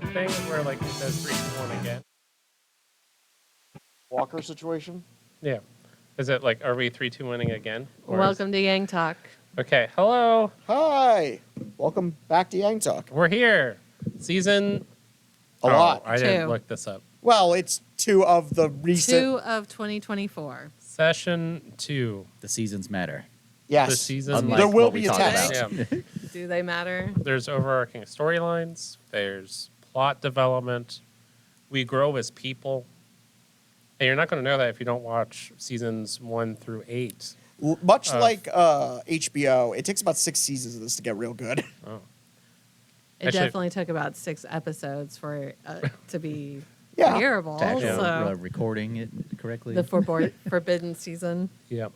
the thing where like it says 3, 2, 1 again? Walker situation. Yeah. Is it like, are we 3, 2, 1 again? Welcome to Yang Talk. Okay. Hello. Hi. Welcome back to Yang Talk. We're here. Season. A lot. I didn't Two. look this up. Well, it's 2 of the recent. 2 of 2024. Session 2. The seasons matter. Yes. The season. Unlike There will what we be a talked test. about. Yeah. Do they matter? There's overarching storylines. There's plot development. We grow as people. And you're not going to know that if you don't watch seasons 1 through 8. Much like HBO, it takes about 6 seasons of this to get real good. Oh. It Actually- definitely took about 6 episodes for to be Yeah. hearable. To actually So recording it correctly. the forbidden season. Yep.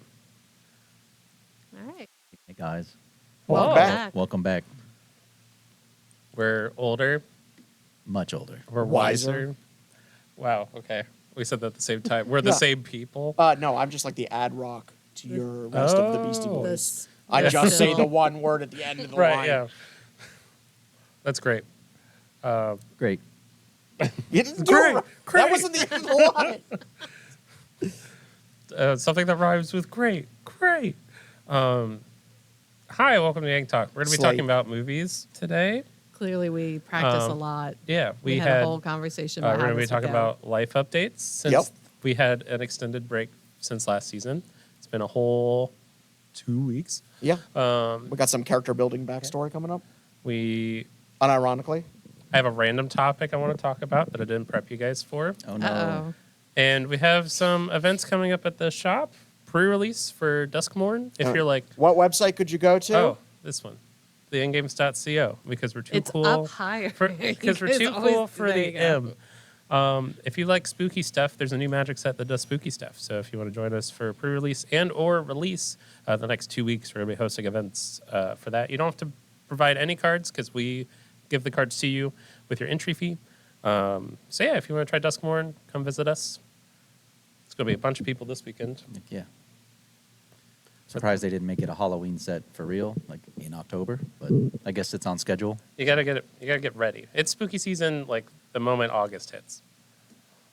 All right. Hey guys, Welcome Whoa. back. welcome back. We're older. Much older. We're Wiser. wiser. Wow. Okay. We said that at the same time. We're the Yeah. same people. No, I'm just like the ad rock to your rest of the Beastie Oh. Boys. This I Yeah. just say still- the one word at the end of the Right. line. Yeah. That's great. Great. You didn't do Great. it. Great. That wasn't the end of the line. Something that rhymes with great. Great. Hi. Welcome to Yang Talk. We're going to be Slate. talking about movies today. Clearly, we practice a lot. Yeah. We had had a whole conversation we're about how going to be this would talking go. about life updates since Yep. we had an extended break since last season. It's been a whole 2 weeks. Yeah. We got some character building backstory coming up. Unironically. I have a random topic I want to talk about that I didn't prep you guys for. Oh no. Uh-oh. And we have some events coming up at the shop, pre-release for Duskmorn. If you're like, What website could you go to? oh, this one, the endgames.co, because we're too It's cool. up higher. Because we're It's too always- cool for there the you go. M. If you like spooky stuff, there's a new magic set that does spooky stuff. So if you want to join us for pre-release and or release the next 2 weeks, we're going to be hosting events for that. You don't have to provide any cards because we give the cards to you with your entry fee. So yeah, if you want to try Duskmorn, come visit us. It's going to be a bunch of people this weekend. Yeah. Surprised they didn't make it a Halloween set for real, like in October. But I guess it's on schedule. You gotta get it. You gotta get ready. It's spooky season. Like the moment August hits.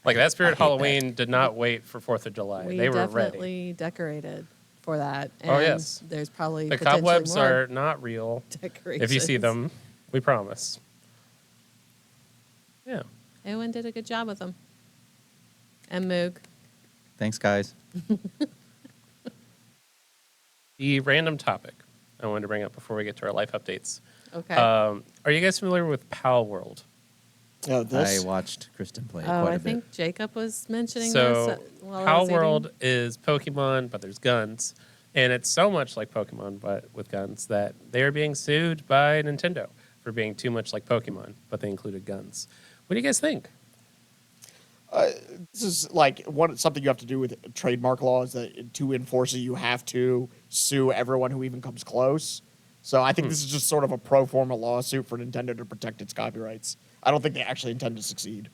Like that Spirit I hate that. Halloween did not wait for 4th of July. We they were definitely ready. decorated for that. And Oh, yes. There's probably The potentially cobwebs more are not real. decorations. If you see them, we promise. Yeah. Eowyn did a good job with them. And Moog. Thanks, guys. The random topic I wanted to bring up before we get to our life updates. Okay. Are you guys familiar with Pal World? Oh, this. I watched Kristen play Oh, quite I a bit. think Jacob was mentioning So, this while I Pal was eating. World is Pokemon, but there's guns. And it's so much like Pokemon, but with guns, that they are being sued by Nintendo for being too much like Pokemon, but they included guns. What do you guys think? This is like something you have to do with trademark laws that to enforce it, you have to sue everyone who even comes close. So I think this is just sort of a pro forma lawsuit for Nintendo to protect its copyrights. I don't think they actually intend to succeed.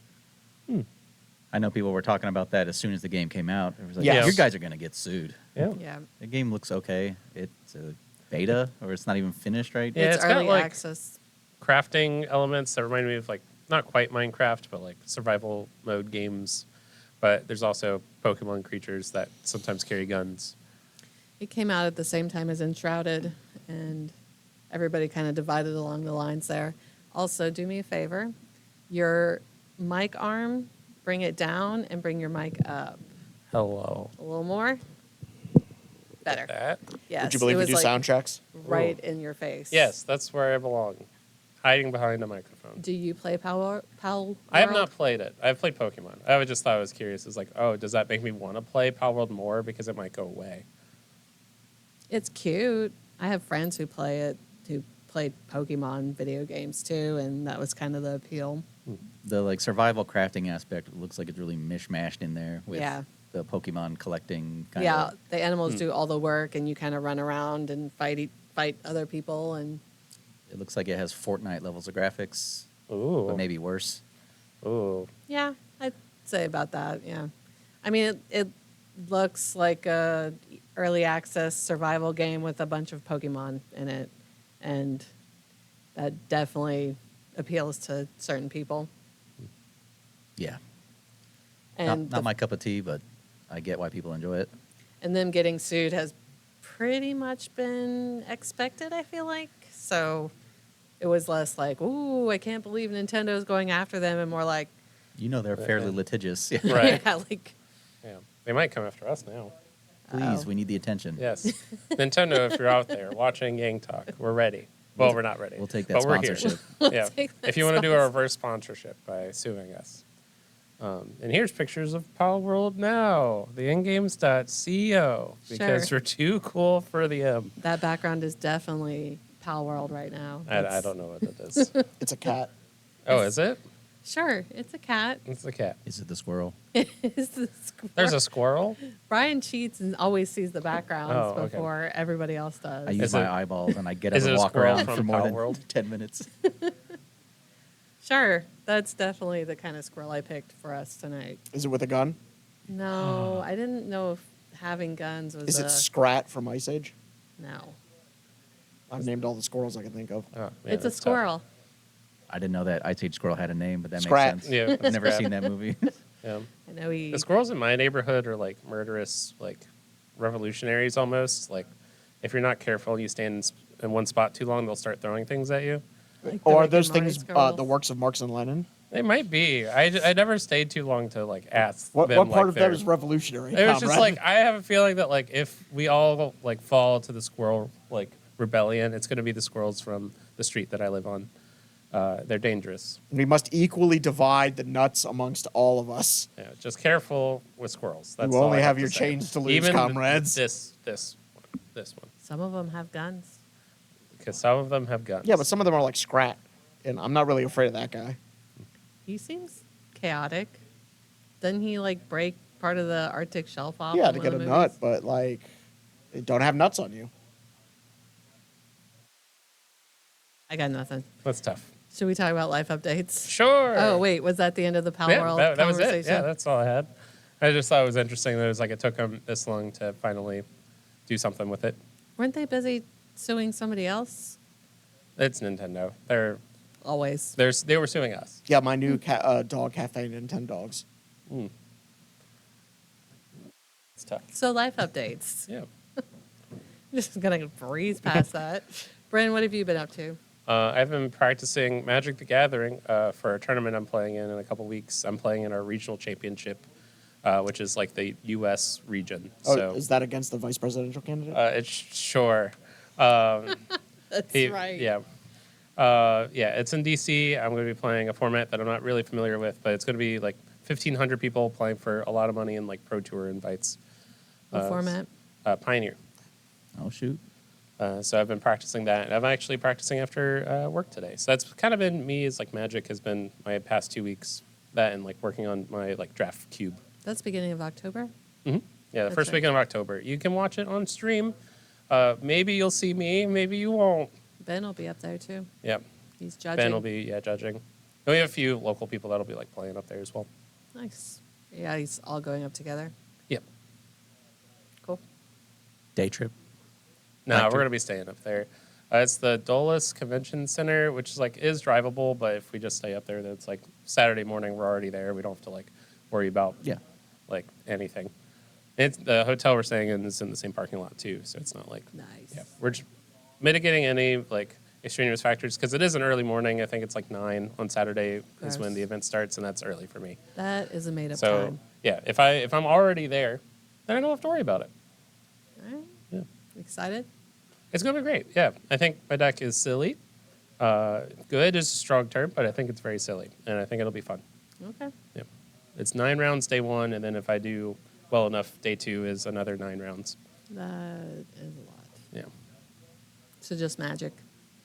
I know people were talking about that as soon as the game came out. It was like, Yes. you guys are going to get sued. Yeah. Yeah. The game looks okay. It's a beta, or it's not even finished, right? Yeah, It's it's got, early like, access. Crafting elements that remind me of, like, not quite Minecraft, but like survival mode games. But there's also Pokemon creatures that sometimes carry guns. It came out at the same time as Enshrouded, and everybody kind of divided along the lines there. Also, do me a favor. Your mic arm, bring it down and bring your mic up. Hello. A little more. Better. That? Yes. Would you believe it we was do like sound checks? right in your face. Yes, that's where I belong. Hiding behind a microphone. Do you play Pal I have World? not played it. I've played Pokemon. I just thought I was curious. It's like, oh, does that make me want to play Pal World more because it might go away? It's cute. I have friends who play it, who played Pokemon video games too, and that was kind of the appeal. The like survival crafting aspect looks like it's really mishmashed in there with Yeah. the Pokemon collecting kind Yeah, of. the animals do all the work, and you kind of run around and fight other people, and It looks like it has Fortnite levels of graphics, Ooh. but maybe worse. Ooh. yeah, I'd say about that. Yeah, I mean it looks like a early access survival game with a bunch of Pokemon in it, and that definitely appeals to certain people. Yeah. And Not my cup of tea, but I get why people enjoy it. and them getting sued has pretty much been expected, I feel like. So it was less like, ooh, I can't believe Nintendo's going after them, and more like, You know they're fairly litigious. Right. yeah, like, Yeah. They might come after us now. Please, Oh. we need the attention. Yes. Nintendo, if you're out there watching Gang Talk, we're ready. Well, we're not ready. We'll take that but we're here. sponsorship. Yeah. take that If you want to do a sponsor- reverse sponsorship by suing us. And here's pictures of Power World Now, the ingames.co, because Sure. we're too cool for the M. that background is definitely Pal World right now. I don't know what it is. It's a cat. Oh, is it? Sure, it's a cat. It's a cat. Is it the squirrel? It's the squirrel. There's a squirrel. Brian cheats and always sees the backgrounds Oh, okay. before everybody else does. I use Is my it- eyeballs and I get up is and it a walk squirrel around from for more Power than World? 10 minutes. Sure, that's definitely the kind of squirrel I picked for us tonight. Is it with a gun? No, I didn't know if having guns was Is a it Scrat from Ice Age? no. I've named all the squirrels I can think of. Oh, yeah, It's a that's tough. squirrel. I didn't know that Ice Age Squirrel had a name, but that Scrat. makes sense. Yeah, I've never Scrat. seen that movie. Yeah. I know he. The squirrels in my neighborhood are like murderous, like revolutionaries almost. Like if you're not careful and you stand in one spot too long, they'll start throwing things at you. Like the Or are Rick and those Morty things squirrels. the works of Marx and Lenin? They might be. I never stayed too long to like ask What them. part like, of that their- is revolutionary? It was just comrade? like I have a feeling that like if we all like fall to the squirrel like rebellion, it's going to be the squirrels from the street that I live on. They're dangerous. we must equally divide the nuts amongst all of us. Yeah, just careful with squirrels. That's You all only I have to your say. chains to lose, Even comrades. This one, Some of them have guns. because some of them have guns. Yeah, but some of them are like Scrat, and I'm not really afraid of that guy. He seems chaotic. Doesn't he like break part of the Arctic shelf off? Yeah, in to one get a of the nut, movies? but like, they don't have nuts on you. I got nothing. That's tough. Should we talk about life updates? Sure. Oh wait, was that the end of the Pal Yeah, World that was conversation? it. Yeah, that's all I had. I just thought it was interesting that it was like it took them this long to finally do something with it. Weren't they busy suing somebody else? It's Nintendo. Always. They were suing us. Yeah, my new dog cafe and 10 dogs. It's tough. So life updates. Yeah. Just gonna breeze past that. Bren, what have you been up to? I've been practicing Magic the Gathering for a tournament I'm playing in a couple weeks. I'm playing in our regional championship, which is like the U.S. region. Oh, So is that against the vice presidential candidate? it's sure. That's right. Yeah. Yeah, it's in D.C. I'm going to be playing a format that I'm not really familiar with, but it's going to be like 1,500 people playing for a lot of money and like Pro Tour invites. What format? Pioneer. Oh, shoot. So I've been practicing that. And I'm actually practicing after work today. So that's kind of been me as like Magic has been my past 2 weeks. That and like working on my like draft cube. That's beginning of October. Yeah, the That's first right. weekend of October. You can watch it on stream. Maybe you'll see me. Maybe you won't. Ben will be up there too. Yep. He's judging. Ben will be judging. And we have a few local people that'll be like playing up there as well. Nice. Yeah, he's all going up together. Yep. Cool. Day trip. No, Back we're to- gonna be staying up there. It's the Dulles Convention Center, which is like is drivable, but if we just stay up there, then it's like Saturday morning. We're already there. We don't have to like worry about Yeah. like anything. It's the hotel we're staying in is in the same parking lot too, so it's not like Nice. yeah. We're just mitigating any like extraneous factors because it is an early morning. I think it's like 9 on Saturday is when Gross. the event starts, and that's early for me. That is a made up So time. yeah, if I'm already there, then I don't have to worry about it. All right. Yeah. Excited? It's going to be great. Yeah. I think my deck is silly. Good is a strong term, but I think it's very silly. And I think it'll be fun. Okay. Yeah. It's 9 rounds day 1. And then if I do well enough, day 2 is another 9 rounds. That is a lot. Yeah. So just magic.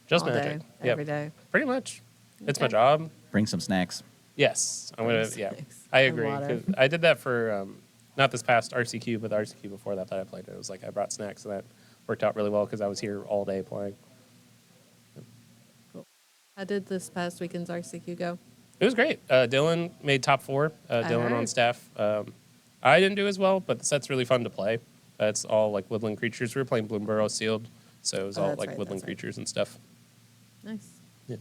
Just all magic. Day, Yep. every day. Pretty much. It's my Okay. job. Bring some snacks. Yes. I'm going to, Nice. yeah. Nice. I And agree. water. 'Cause I did that for, not this past RCQ, but the RCQ before that I played. It was like I brought snacks and that worked out really well because I was here all day playing. How did this past weekend's RCQ go? It was great. Dylan made top 4. Dylan on heard. staff. I didn't do as well, but the set's really fun to play. It's all like woodland creatures. We were playing Bloomburrow sealed, so it was Oh, all that's like right, woodland that's right. creatures and stuff. Nice. Yeah.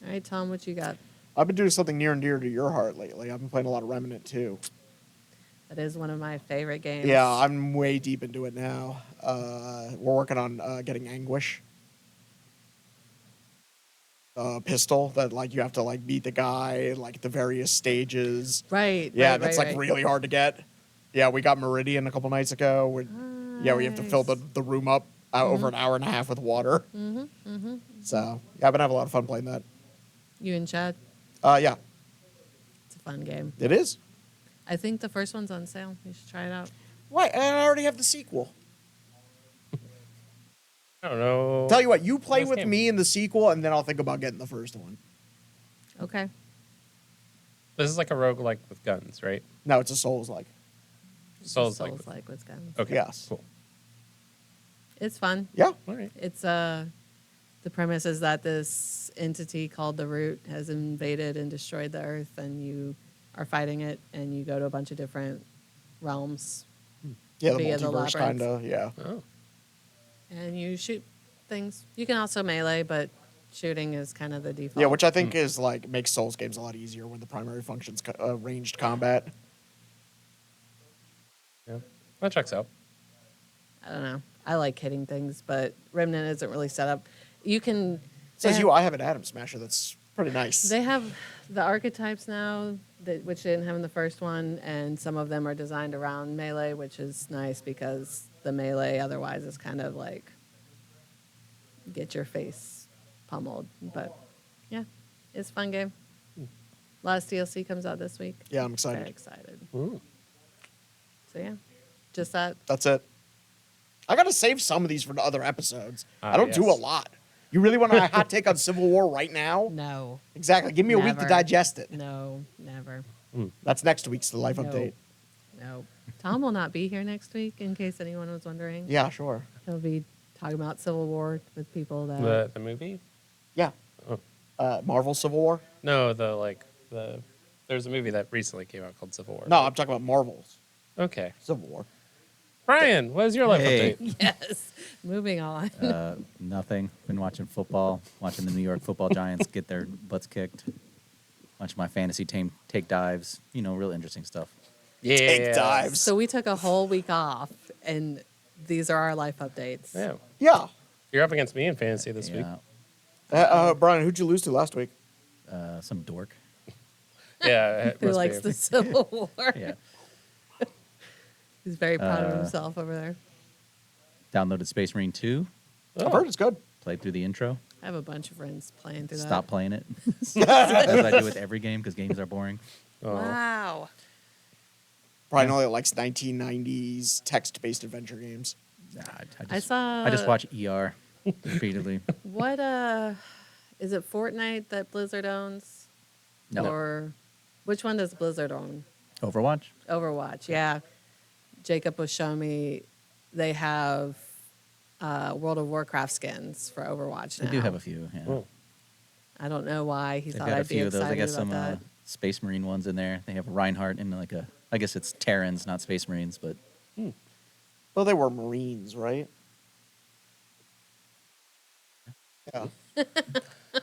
All right, Tom, what you got? I've been doing something near and dear to your heart lately. I've been playing a lot of Remnant too. That is one of my favorite games. Yeah, I'm way deep into it now. We're working on getting Anguish. Pistol that like you have to like beat the guy like the various stages. Right. Yeah, right, that's right, like right. really hard to get. Yeah, we got Meridian a couple nights ago. Yeah, we have to fill Nice. the room up over an hour and a half with water. So yeah, I've been having a lot of fun playing that. You and Chad. Yeah, It's a fun game. it is. I think the first one's on sale. You should try it out. Why? And I already have the sequel. I don't know. Tell you what, you play Nice with game. me in the sequel, and then I'll think about getting the first one. Okay. This is like a roguelike with guns, right? No, it's a Souls like. Souls like. Souls like with guns. Okay. Yes. Cool. It's fun. Yeah. All right. It's the premise is that this entity called the Root has invaded and destroyed the Earth, and you are fighting it, and you go to a bunch of different realms, Yeah, the Via the multiverse labyrinth. kind of. Yeah. Oh. and you shoot things. You can also melee, but shooting is kind of the default. Yeah, which I think is like makes Souls games a lot easier when the primary function's ranged combat. Yeah. That checks out. I don't know. I like hitting things, but Remnant isn't really set up. You can. Says they you, have- I have an Atom Smasher that's pretty nice. They have the archetypes now, which they didn't have in the first one, and some of them are designed around melee, which is nice because the melee otherwise is kind of like get your face pummeled. But yeah, it's a fun game. Last DLC comes out this week. Yeah, I'm excited. Very excited. Ooh. So yeah, just that. That's it. I gotta save some of these for the other episodes. I don't do a Yes. lot. You really want a hot take on Civil War right now? No, Exactly. Give me a week to Never. digest it. no, never. That's next week's life No. update. No. Tom will not be here next week, in case anyone was wondering. Yeah, sure. He'll be talking about Civil War with people that. The movie? Yeah. Oh. Marvel Civil War? No, there's a movie that recently came out called Civil War. No, I'm talking about Marvel's Okay. Civil War. Brian, what is your life Hey. update? Yes. Moving on. Nothing. Been watching football, watching the New York Football Giants get their butts kicked. Watching my fantasy team take dives. You know, real interesting stuff. Yeah. Take dives. So we took a whole week off, and these are our life updates. Yeah. Yeah. You're up against me in fantasy this week. Yeah, Brian, who'd you lose to last week? some dork. Yeah. it Who must likes be. the Civil War? Yeah. He's very proud of himself over there. Downloaded Space Marine 2. Oh. I've heard it's good. Played through the intro. I have a bunch of friends playing through Stopped playing it. As I do with every game because games are boring. that. Oh. Wow. Brian only likes 1990s text-based adventure games. Nah, I saw. I just watch ER repeatedly. What is it Fortnite that Blizzard owns? No. Or which one does Blizzard own? Overwatch. Overwatch, yeah. Jacob was showing me they have World of Warcraft skins for Overwatch They now. do have a few. Yeah. Oh. I don't know why he They've thought got a I'd be few of those. excited I guess about some that. Space Marine ones in there. They have Reinhardt and like I guess it's Terrans, not Space Marines, but Well, they were Marines, right? Yeah.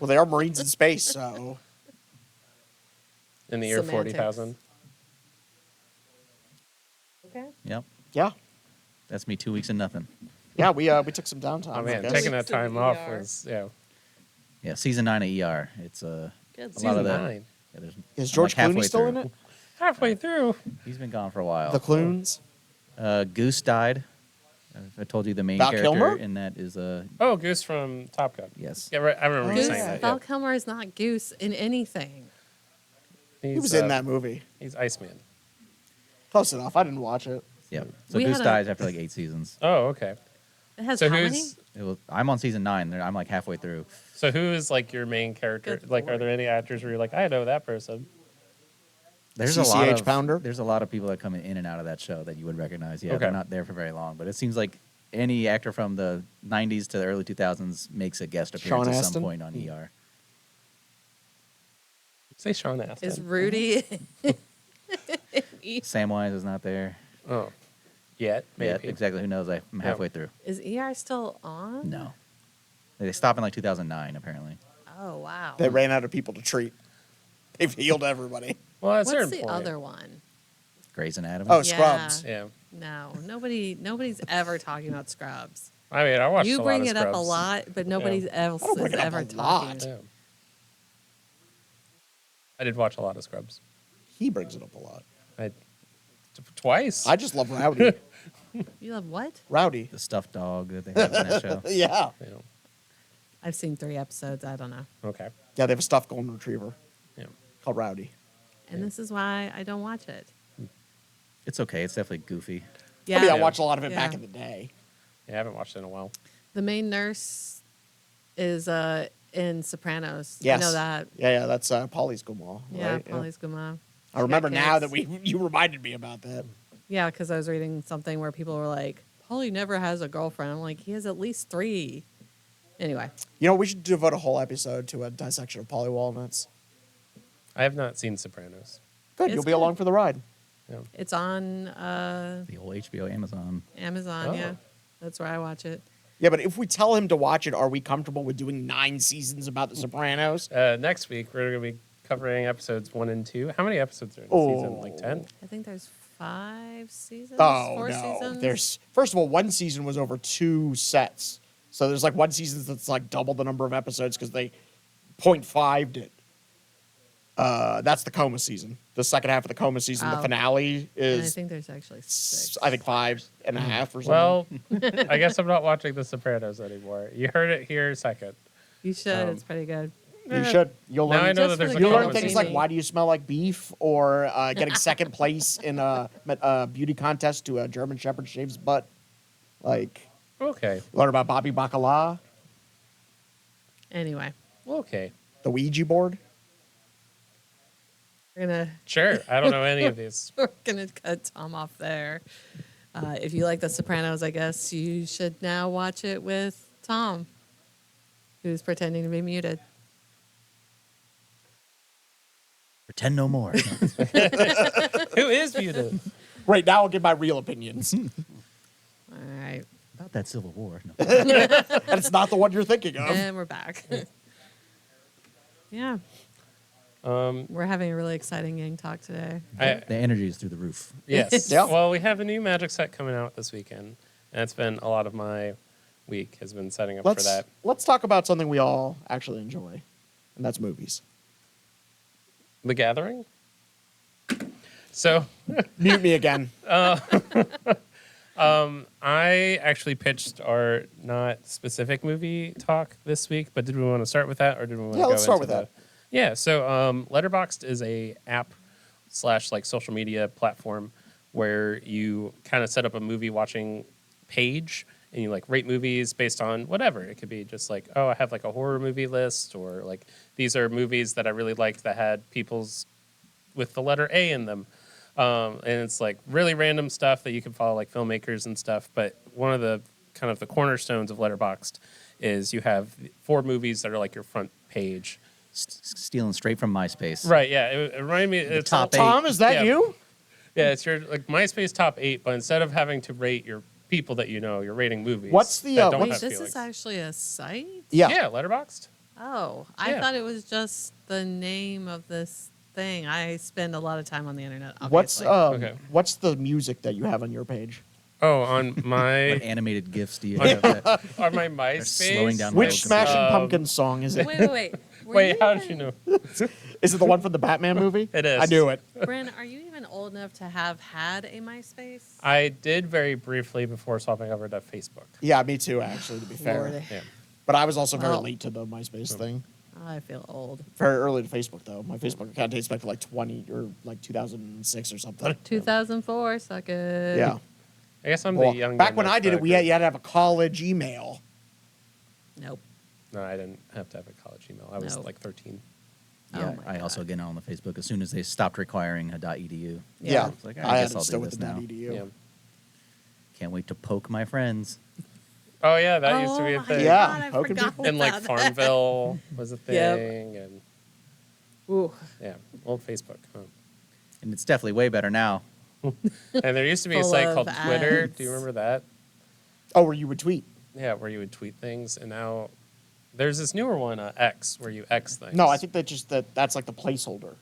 Well, they are Marines in space, so In the year Semantics. 40,000. Okay. yep. yeah, That's me 2 weeks and nothing. yeah. We took some downtime. Oh, I man. guess. Taking that Weeks of time off ER. was, yeah. Yeah, season 9 of ER. It's Good. a lot of Season that. 9. Yeah, there's, Is I'm George like Clooney halfway still through. in it? Halfway through. He's been gone for a while. The Clunes. Goose died. I told you the main Val character Kilmer? in that is Oh, Goose from Top Gun. yes. Yeah, right. I remember you Goose, saying that. Val Yeah. Kilmer is not Goose in anything. He was in that movie. He's Iceman. Close enough. I didn't watch it. Yep. So We Goose had a- dies after like 8 seasons. Oh, okay. It has So how many? who's I'm on season 9. I'm like halfway through. so who is like your main character? Good Like, are lord. there any actors where you're like, I know that person? There's a lot CCH of Pounder? There's a lot of people that come in and out of that show that you would recognize. Yeah, Okay. they're not there for very long, but it seems like any actor from the 90s to the early 2000s makes a guest appearance Sean at Astin? some point on ER. Say Sean Astin. Is Rudy? Samwise is not there. Oh, yet maybe. Yeah, exactly. Who knows? I'm halfway through. Is ER still on? No, they stopped in like 2009 apparently. Oh, wow. They ran out of people to treat. They've healed everybody. Well, at a What's certain the point. other one? Grey's Anatomy. Oh, Yeah. Scrubs. Yeah. No, nobody's ever talking about Scrubs. I mean, I watched You a bring lot of it up a Scrubs. lot, but nobody's else I don't bring is it up ever a talking. lot. Yeah. I did watch a lot of Scrubs. He brings it up a lot. Twice. I just love Rowdy. You love what? Rowdy. The stuffed dog that they have in that show. Yeah. You know, I've seen 3 episodes. I don't know. okay. Yeah, they have a stuffed golden retriever Yeah. called Rowdy. And this is why I don't watch it. It's okay. It's definitely goofy. Yeah. I mean, I Yeah. watched a lot of it back Yeah. in the day. Yeah, I haven't watched it in a while. The main nurse is in Sopranos. Yes. I know that. Yeah, that's Polly's Gumal. Yeah, Right? Polly's Guma. I remember now that kids. you reminded me about that. Yeah, because I was reading something where people were like, Polly never has a girlfriend. I'm like, he has at least 3. Anyway, You know, we should devote a whole episode to a dissection of Polly Walnuts. I have not seen Sopranos. Good, It's you'll be good. along for the ride. Yeah. it's on The old HBO Amazon. Amazon. Oh. Yeah, that's where I watch it. Yeah, but if we tell him to watch it, are we comfortable with doing 9 seasons about The Sopranos? Next week, we're going to be covering episodes 1 and 2. How many episodes are in the season? Like 10? I think there's 5 seasons. Oh, 4 no. seasons. There's first of all, one season was over 2 sets. So there's like one season that's like double the number of episodes because they 0.5'd it. That's the Coma season. The second half of the Coma season, the Oh. finale And I is, think there's actually 6. I think 5.5 or something. Well, I guess I'm not watching The Sopranos anymore. You heard it here second. You should. um, It's pretty good. you should. You'll Now learn. I know Just that there's for a the You'll learn Coma things season. like why do you smell like beef, or getting second place in a beauty contest to a German Shepherd shaves butt. Like Okay. learn about Bobby Bacala, Anyway, Okay. the Ouija board. Sure. I don't know any of these. we're gonna cut Tom off there. If you like The Sopranos, I guess you should now watch it with Tom, who's pretending to be muted. Pretend no more. Who is muted? Right now, I'll give my real opinions, and All right, About that Civil War. No. it's not the one you're thinking of. and we're back. Yeah, we're having a really exciting gang talk today. The energy is through the roof. Yes. Yeah. Well, we have a new Magic set coming out this weekend, and it's been a lot of my week has been setting up for that. Let's talk about something we all actually enjoy, and that's movies. The Gathering. So, Mute me again. I actually pitched our not specific movie talk this week, but did we want to start with that, or did we want to Yeah, go let's start into with that. Yeah. So, Letterboxd is a app / like social media platform where you kind of set up a movie watching page and you like rate movies based on whatever. It could be just like, oh, I have like a horror movie list, or like these are movies that I really liked that had people's with the letter A in them. And it's like really random stuff that you can follow, like filmmakers and stuff. But one of the kind of the cornerstones of Letterboxd is you have 4 movies that are like your front page. Stealing straight from MySpace. Right. Yeah. It reminded me. It's top all- 8. Tom, is that Yeah. you? Yeah. It's your like MySpace top 8, but instead of having to rate your people that you know, you're rating movies. What's the, that don't Wait, have this feelings. is actually a site? Yeah. Yeah. Letterboxd. Oh, I Yeah. thought it was just the name of this thing. I spend a lot of time on the internet. What's Obviously. Okay. what's the music that you have on your page? Oh, on What my animated gifs do you have? That, on my MySpace. slowing down Which Wild Smashing Um, Pumpkins song is it? Wait. Were Wait, how did even- you know? Is it the one from the Batman movie? It is. I knew it. Bren, are you even old enough to have had a MySpace? I did very briefly before swapping over to Facebook. Yeah, me too. Actually, to be fair, Lordy. Yeah. but I was also very Well- late to the MySpace thing. I feel old. Very early to Facebook though. My Facebook account dates back to like 20 or like 2006 or something. 2004, suck it. Yeah. I guess I'm Well, the young. back gun when of I did the it, you had group. to have a college email. Nope. No, I didn't have to have a college email. I was No. like 13. Oh yeah, my I also God. get on the Facebook as soon as they stopped requiring a .edu. Yeah, It's like, I I had guess it I'll still do with this the now. .edu. Yeah. Can't wait to poke my friends. Oh yeah, that used to be a my thing. Yeah, God, I poking forgot people. And like about that. Farmville was a thing, Yep. and Ooh. yeah, old Facebook. Huh? And it's definitely way better now. And there used to be a Full site of called Twitter. ads. Do you remember that? Oh, where you would tweet. Yeah, where you would tweet things, and now There's this newer one, X, where you X things. No, I think that's like the placeholder.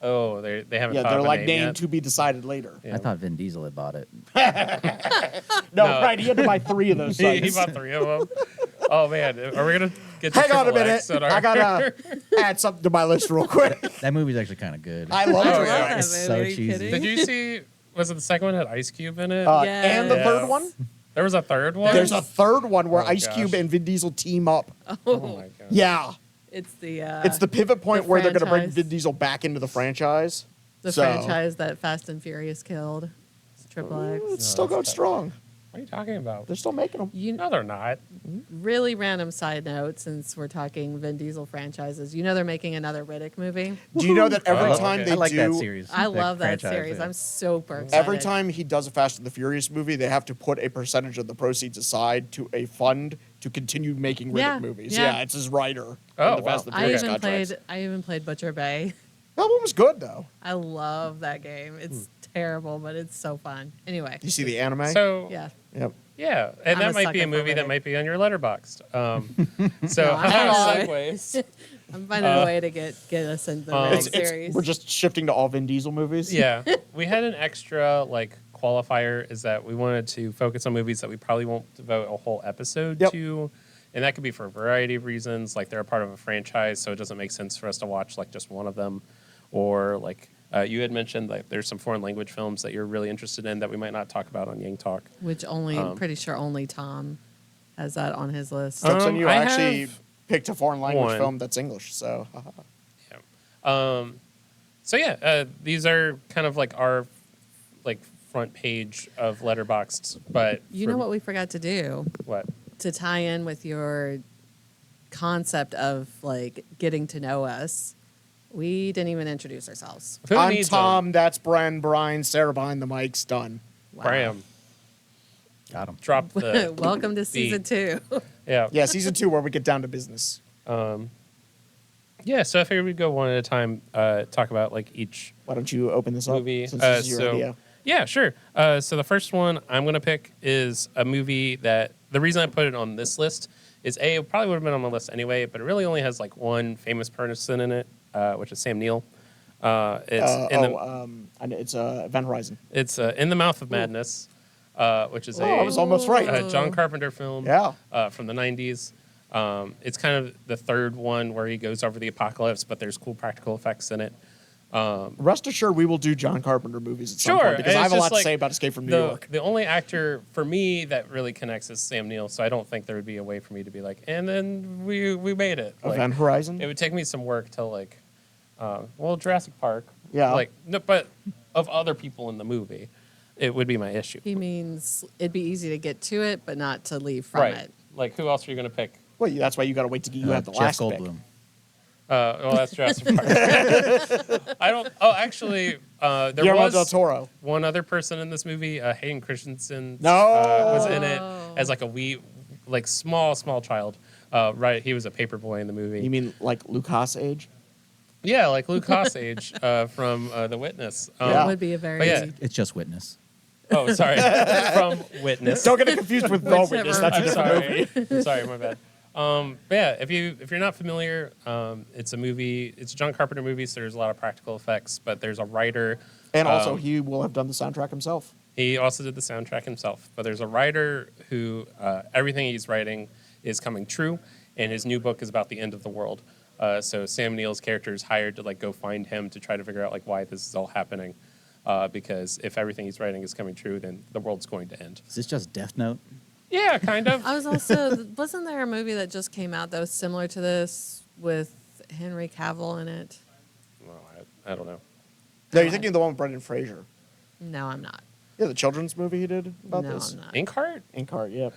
Oh, they haven't. Yeah, thought they're of a like name name yet. to be decided later. Yeah. I thought Vin Diesel had bought it. No, No. right. He had to buy 3 of those He sites. bought 3 of them. Oh man, are we gonna get to Hang on a Triple minute. X on our- I gotta add something to my list real quick. That movie's actually kind of good. I love Oh, it. I love yeah. that It's movie. so Are you cheesy. kidding? Did you see? Was it the second one had Ice Cube in it? And the Yes. third one, There was a third one. there's a third one where Oh, Ice gosh. Cube and Vin Diesel team up. Oh my god. Yeah, It's the it's the pivot point the where they're gonna bring franchise. Vin Diesel back into the franchise. the So, franchise that Fast and Furious killed. It's Triple X. It's still going strong. What are you talking about? They're still making them. You No, they're not. really random side note since we're talking Vin Diesel franchises. You know they're making another Riddick movie. Do you know that every Oh, time okay. they I like do, that series. I love that franchise, series. yeah. I'm super excited. every time he does a Fast and the Furious movie, they have to put a percentage of the proceeds aside to a fund to continue making Riddick Yeah, movies. yeah. Yeah, it's his writer. Oh, in the wow. Fast and the I Furious even contracts. played Butcher Bay. That one was good though. I love that game. It's terrible, but it's so fun. Anyway, You see the anime? So yeah. Yep. yeah, and I'm that a might be a sucker for movie that Riddick. might be on your letterboxd. So No, I'm not. segues. I'm finding a way to get us into the It's- series. We're just shifting to all Vin Diesel movies. Yeah, we had an extra like qualifier is that we wanted to focus on movies that we probably won't devote a whole episode Yep. to, and that could be for a variety of reasons. Like they're a part of a franchise, so it doesn't make sense for us to watch like just one of them, or like you had mentioned like there's some foreign language films that you're really interested in that we might not talk about on Yang Talk. Which pretty sure only Tom has that on his list. That's when you I actually have picked a foreign language one. film that's English. So So yeah, these are kind of like our like front page of Letterboxd, but You know what we forgot to do What? to tie in with your concept of like getting to know us. We didn't even introduce ourselves. Who I'm needs Tom. That's Bren. Brian. Sarah behind the mic's done. Wow. Bram. Got him. Drop the Welcome to season 2. yeah. Yeah, season 2 where we get down to business. Yeah, so I figured we'd go one at a time, talk about like each Why don't you open this up? movie. Since this is your idea. Yeah, sure. So the first one I'm going to pick is a movie that the reason I put it on this list is A, it probably would have been on my list anyway, but it really only has like one famous person in it, which is Sam Neill. It's Event Horizon. It's In the Mouth of Madness, which is I was almost right. a John Carpenter film Yeah. from the 90s. It's kind of the third one where he goes over the apocalypse, but there's cool practical effects in it. Rest assured, we will do John Carpenter movies at some Sure, point because and I it's have a just lot like to say about Escape from New the, York. The only actor for me that really connects is Sam Neill, so I don't think there would be a way for me to be like, and then we made it. Like, Event Horizon. it would take me some work to like, Jurassic Park. Yeah. Like, no, but of other people in the movie, it would be my issue. He means it'd be easy to get to it, but not to leave from Right. it. Like, who else are you going to pick? Well, that's why you got to wait to get you have the Jeff last pick. Goldblum. Well, that's Jurassic Park. I don't. Oh, actually, there Guillermo was del Toro. one other person in this movie. Hayden Christensen No. was in it as like a small child. Right, he was a paper boy in the movie. You mean like Lucas age? Yeah, like Luke Hossage from The Witness. Yeah. It would be a very But yeah. It's just Witness. Oh, sorry, from Witness. Don't get it confused with The Whichever. Witness. That's a I'm different movie. sorry. Sorry, my bad. But yeah, if you're not familiar, it's a movie. It's a John Carpenter movie, so there's a lot of practical effects. But there's a writer. And also, he will have done the soundtrack himself. He also did the soundtrack himself. But there's a writer who everything he's writing is coming true, and his new book is about the end of the world. So Sam Neill's character is hired to like go find him to try to figure out like why this is all happening. Because if everything he's writing is coming true, then the world's going to end. Is this just Death Note? Yeah, kind of. I was also wasn't there a movie that just came out that was similar to this with Henry Cavill in it? Well, I don't know. No, you're thinking of the one with Brendan Fraser. No, I'm not. Yeah, the children's movie he did about No, this. I'm not. Inkheart? Inkheart, yeah.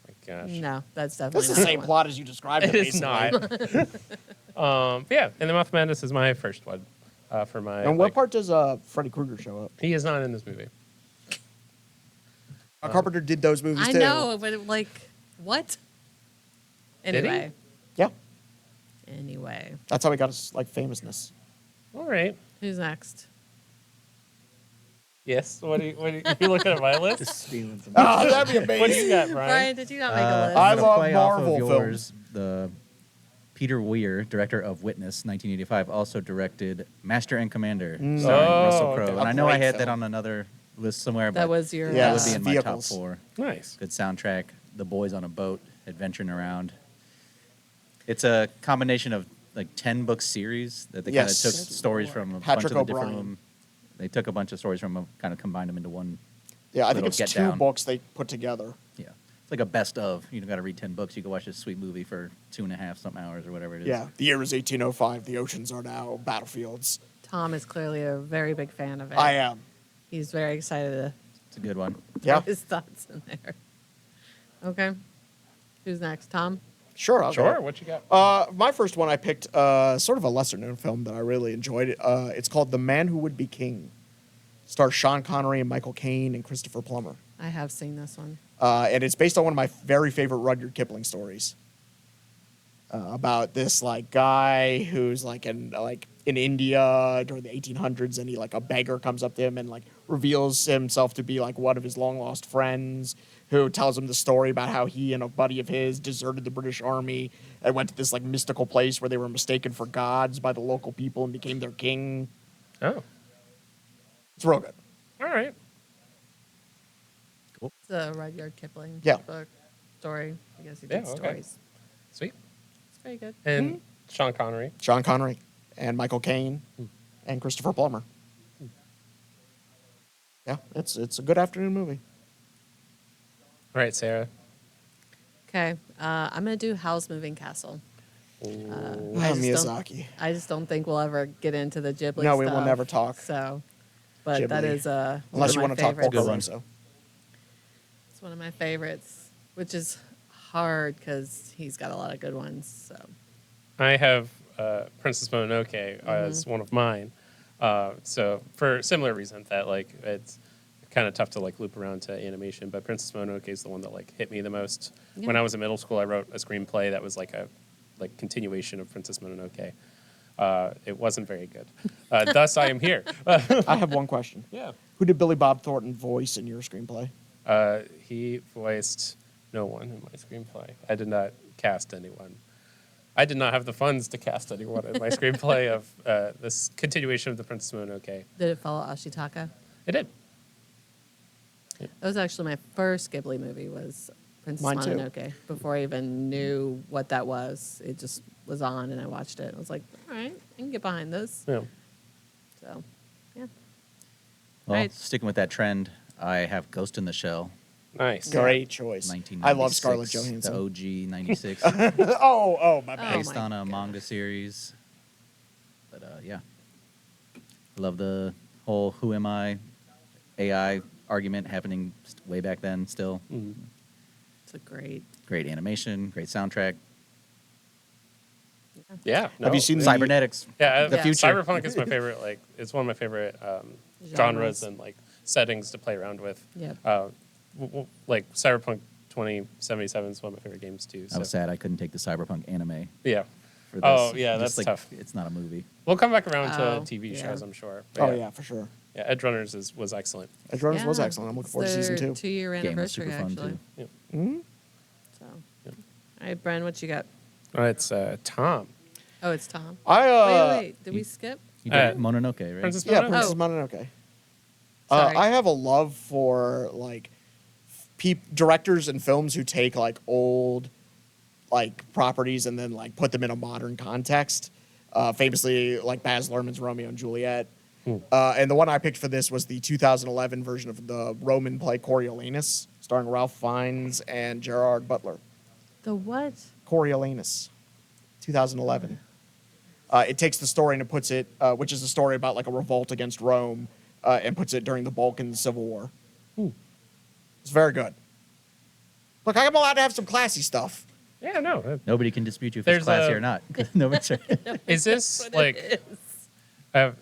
My gosh. No, that's definitely That's the not same one. plot as you described it, It is basically. not. But yeah, In the Mouth of Madness is my first one. For my. And what like- part does Freddy Krueger show up? He is not in this movie. Carpenter did those movies I too. know, but like, what? Did he? Anyway. Yeah, Anyway. that's how he got his like famousness. All right. Who's next? Yes. What are you looking at my list? Stealing from Oh, that'd be What do you amazing. got, Brian? Brian, did you not make a list? I I'm gonna love play off Marvel of yours, the Peter Weir, director of Witness, 1985, also directed Master and Commander, starring Oh, Russell Crowe. okay. And A I know I great had that film. on another list somewhere, That but was your Yeah. that would be in my Vehicles. top 4. Nice. Good soundtrack. The boys on a boat, adventuring around. It's a combination of like 10 book series that they kind of Yes. took stories from a Patrick bunch of the O'Brien. different. They took a bunch of stories from them, kind of combined them into one. Yeah, I think little it's get 2 down. books they put together. Yeah, it's like a best of. You don't got to read 10 books. You can watch this sweet movie for 2.5 something hours or whatever it is. Yeah, the year is 1805. The oceans are now battlefields. Tom is clearly a very big fan of it. I am. He's very excited to It's a good one. Yeah, throw his thoughts in there. Okay. Who's next? Tom? sure. I'll Sure. go. What you got? My first one I picked sort of a lesser known film that I really enjoyed. It's called The Man Who Would Be King. Stars Sean Connery and Michael Caine and Christopher Plummer. I have seen this one. And it's based on one of my very favorite Rudyard Kipling stories. About this like guy who's like in India during the 1800s, and he like a beggar comes up to him and like reveals himself to be like one of his long lost friends, who tells him the story about how he and a buddy of his deserted the British army and went to this like mystical place where they were mistaken for gods by the local people and became their king. Oh, It's real good. all right. It's a Rudyard Kipling Yeah. book story. I guess he did Yeah, okay. stories. Sweet. It's very good. And Sean Connery. Sean Connery and Michael Caine and Christopher Plummer. Yeah, it's a good afternoon movie. All right, Sarah. Okay. I'm going to do Howl's Moving Castle. Oh, I just Miyazaki. I just don't think we'll ever get into the Ghibli No, we will stuff, never talk So, but that Ghibli. is Unless you one want of to my talk favorites. Porco one. Rosso. It's one of my favorites, which is hard because he's got a lot of good ones. So, I have Princess Mononoke as one of mine. So for similar reasons that like it's kind of tough to like loop around to animation, but Princess Mononoke is the one that like hit me the most. When Yeah. I was in middle school, I wrote a screenplay that was like a continuation of Princess Mononoke. It wasn't very good. Thus, I am here. I have one question. Yeah. Who did Billy Bob Thornton voice in your screenplay? He voiced no one in my screenplay. I did not cast anyone. I did not have the funds to cast anyone in my screenplay of this continuation of the Princess Mononoke. did it follow Ashitaka? It did. That was actually my first Ghibli movie. Was Princess Mine too. Mononoke. Before I even knew what that was, it just was on, and I watched it. I was like, all right, I can get behind this. Yeah. So, yeah. Well, Right. sticking with that trend, I have Ghost in the Shell, Nice. Great choice. 1996. I love Scarlett The Johansson. OG 96, Oh, my bad. Oh based my on a God. manga series. But yeah, love the whole "Who am I?" AI argument happening way back then. Still, It's a great. great animation, great soundtrack, Yeah. Have you seen the- cybernetics. Yeah, The Yeah. future. Cyberpunk is my favorite. Like, it's one of my favorite genres Genres. and like settings to play around with. Yep. Like Cyberpunk 2077 is one of my favorite games too. I So was sad I couldn't take the cyberpunk anime. yeah, For this. Oh, yeah, Just, that's tough. It's not a movie. we'll come back around Oh, to TV yeah. shows, I'm sure. But Oh, yeah, for sure. yeah. Edge Runners was excellent. Edge Runners was Yeah, excellent. I'm looking it's forward to season their 2. 2-year Game was anniversary, super fun actually. too. Yeah. So, Yep. all right, Bren, what you got? All right, it's Tom. Oh, it's Tom. Wait. Did we skip? You did Uh, Mononoke, right? Princess Yeah, Mononoke? Princess Oh. Mononoke. Sorry. I have a love for like directors and films who take like old like properties and then like put them in a modern context. Famously, like Baz Luhrmann's Romeo and Juliet. And the one I picked for this was the 2011 version of the Roman play Coriolanus, starring Ralph Fiennes and Gerard Butler. The what? Coriolanus, 2011. It takes the story and it puts it, which is a story about like a revolt against Rome, and puts it during the Balkan Civil War. It's very good. Look, I'm allowed to have some classy stuff. Yeah, no. Nobody can dispute you if There's it's classy a- or not. Nobody's Is this What like? it is.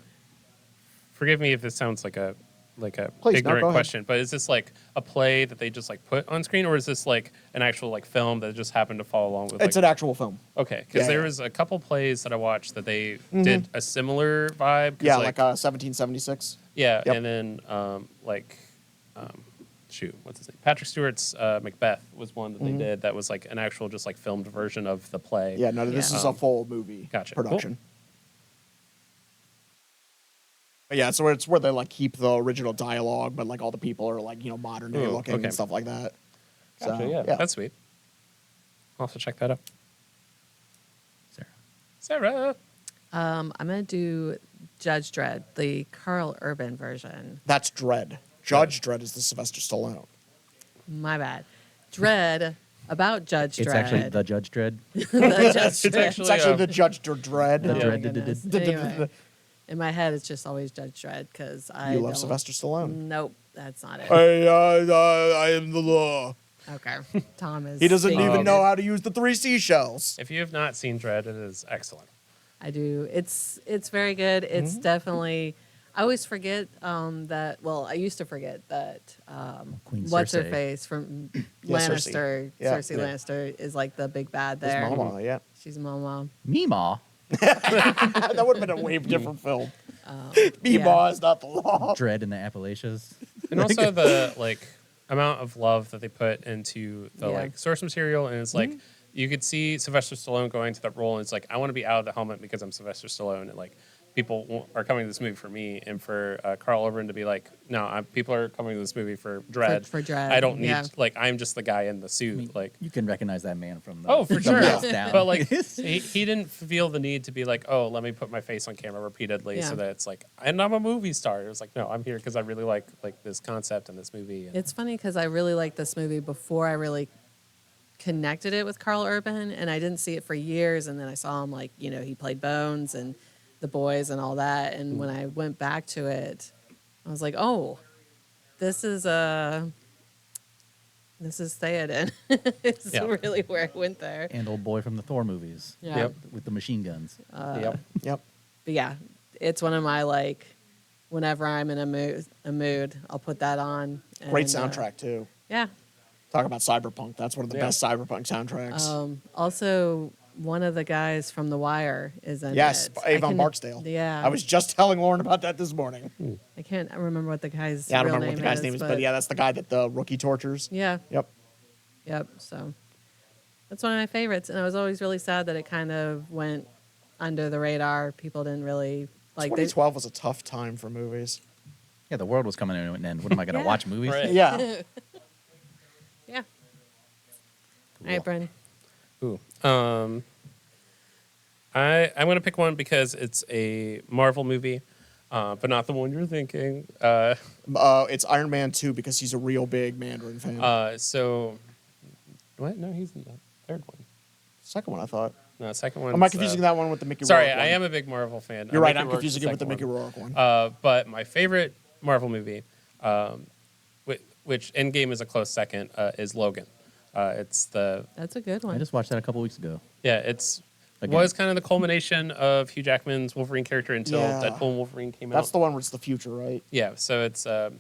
Forgive me if this sounds like a Please, no, ignorant go ahead. question, but is this like a play that they just like put on screen, or is this like an actual like film that just happened to follow along with? It's like, an actual film. okay, because Yeah, there yeah. was a couple plays that I watched that they did a similar vibe. 'cause, Yeah, like 1776. yeah, Yep. and then shoot, what's his name? Patrick Stewart's Macbeth was one that they did that was like an actual just like filmed version of the play. Yeah, no, this Yeah. is a full movie Gotcha. production. But yeah, so it's where they like keep the original dialogue, but like all the people are like modern day Ooh, looking okay. and stuff like that. Gotcha, So yeah, that's sweet. I'll also check that out. Sarah. I'm gonna do Judge Dredd, the Carl Urban version. That's Dredd. Judge Dredd is the Sylvester Stallone. My bad. Dredd about Judge Dredd. It's actually the Judge Dredd. The Judge It's Dredd. actually, It's actually the Judge Dredd. The Oh my Dredd. goodness. Anyway, in my head, it's just always Judge Dredd because I You love don't- Sylvester Stallone. Nope, that's not it. I am the law. Okay, Tom is. He doesn't being even know muted. how to use the 3 seashells. If you have not seen Dredd, it is excellent. I do. It's very good. It's definitely. I always forget that. Well, I used to forget that. Queen What's her Cersei. face from Yeah, Lannister? Cersei. Yeah. Cersei Yeah. Lannister is like the big bad His there. mama, yeah. She's Mama. Meemaw. That would have been a way different film. Yeah. Meemaw is not the law. Dread in the Appalachians. And also the like amount of love that they put into the Yeah. like source material, and it's like you could see Sylvester Stallone going to that role, and it's like I want to be out of the helmet because I'm Sylvester Stallone, and like people are coming to this movie for me, and for Carl Urban to be like, no, people are coming to this movie for Dredd. For Dredd, I don't need yeah. like I'm just the guy in the suit. Like You can recognize that man from the. oh for from sure, the house down. but like he didn't feel the need to be like, oh, let me put my face on camera repeatedly Yeah. so that it's like, and I'm a movie star. It was like, no, I'm here because I really like this concept and this movie. And It's funny because I really liked this movie before I really connected it with Carl Urban, and I didn't see it for years. And then I saw him he played Bones and The Boys and all that. And when I went back to it, I was like, oh, this is Theoden. It's Yeah. really where I went there. And old boy from the Thor movies. Yeah. Yep. With the machine guns. Yep. Yep. But yeah, it's one of my whenever I'm in a mood, I'll put that on. Great and, soundtrack, too. Yeah. Talk about cyberpunk. That's one of the Yeah. best cyberpunk soundtracks. Also, one of the guys from The Wire is in yes, it. Avon Barksdale. Yeah. I was just telling Lauren about that this morning. I can't remember what the guy's Yeah, I don't real remember what the guy's name is, but yeah, that's the guy that the rookie tortures. Yeah. Yep. Yep. So that's one of my favorites, and I was always really sad that it kind of went under the radar. People didn't really like. 2012 was a tough time for movies. Yeah, the world was coming to an end. What am I going to Yeah. watch movies? Right. Yeah. Yeah. All right, Bren. Ooh. I'm gonna pick one because it's a Marvel movie, but not the one you're thinking. It's Iron Man 2 because he's a real big Mandarin fan. So what? No, he's in the third one. Second one, I thought. No, the second one. Am I confusing that one with the Mickey Sorry, Rourke one? I am a big Marvel fan. You're right, Mickey I'm Rourke's confusing the it with the second Mickey one. Rourke one. But my favorite Marvel movie, which Endgame is a close second, is Logan. It's the That's a good one. I just watched that a couple weeks ago. it's Again. was kind of the culmination of Hugh Jackman's Wolverine character until Yeah. Deadpool and Wolverine came out. That's the one where it's the future, right? Yeah, so it's kind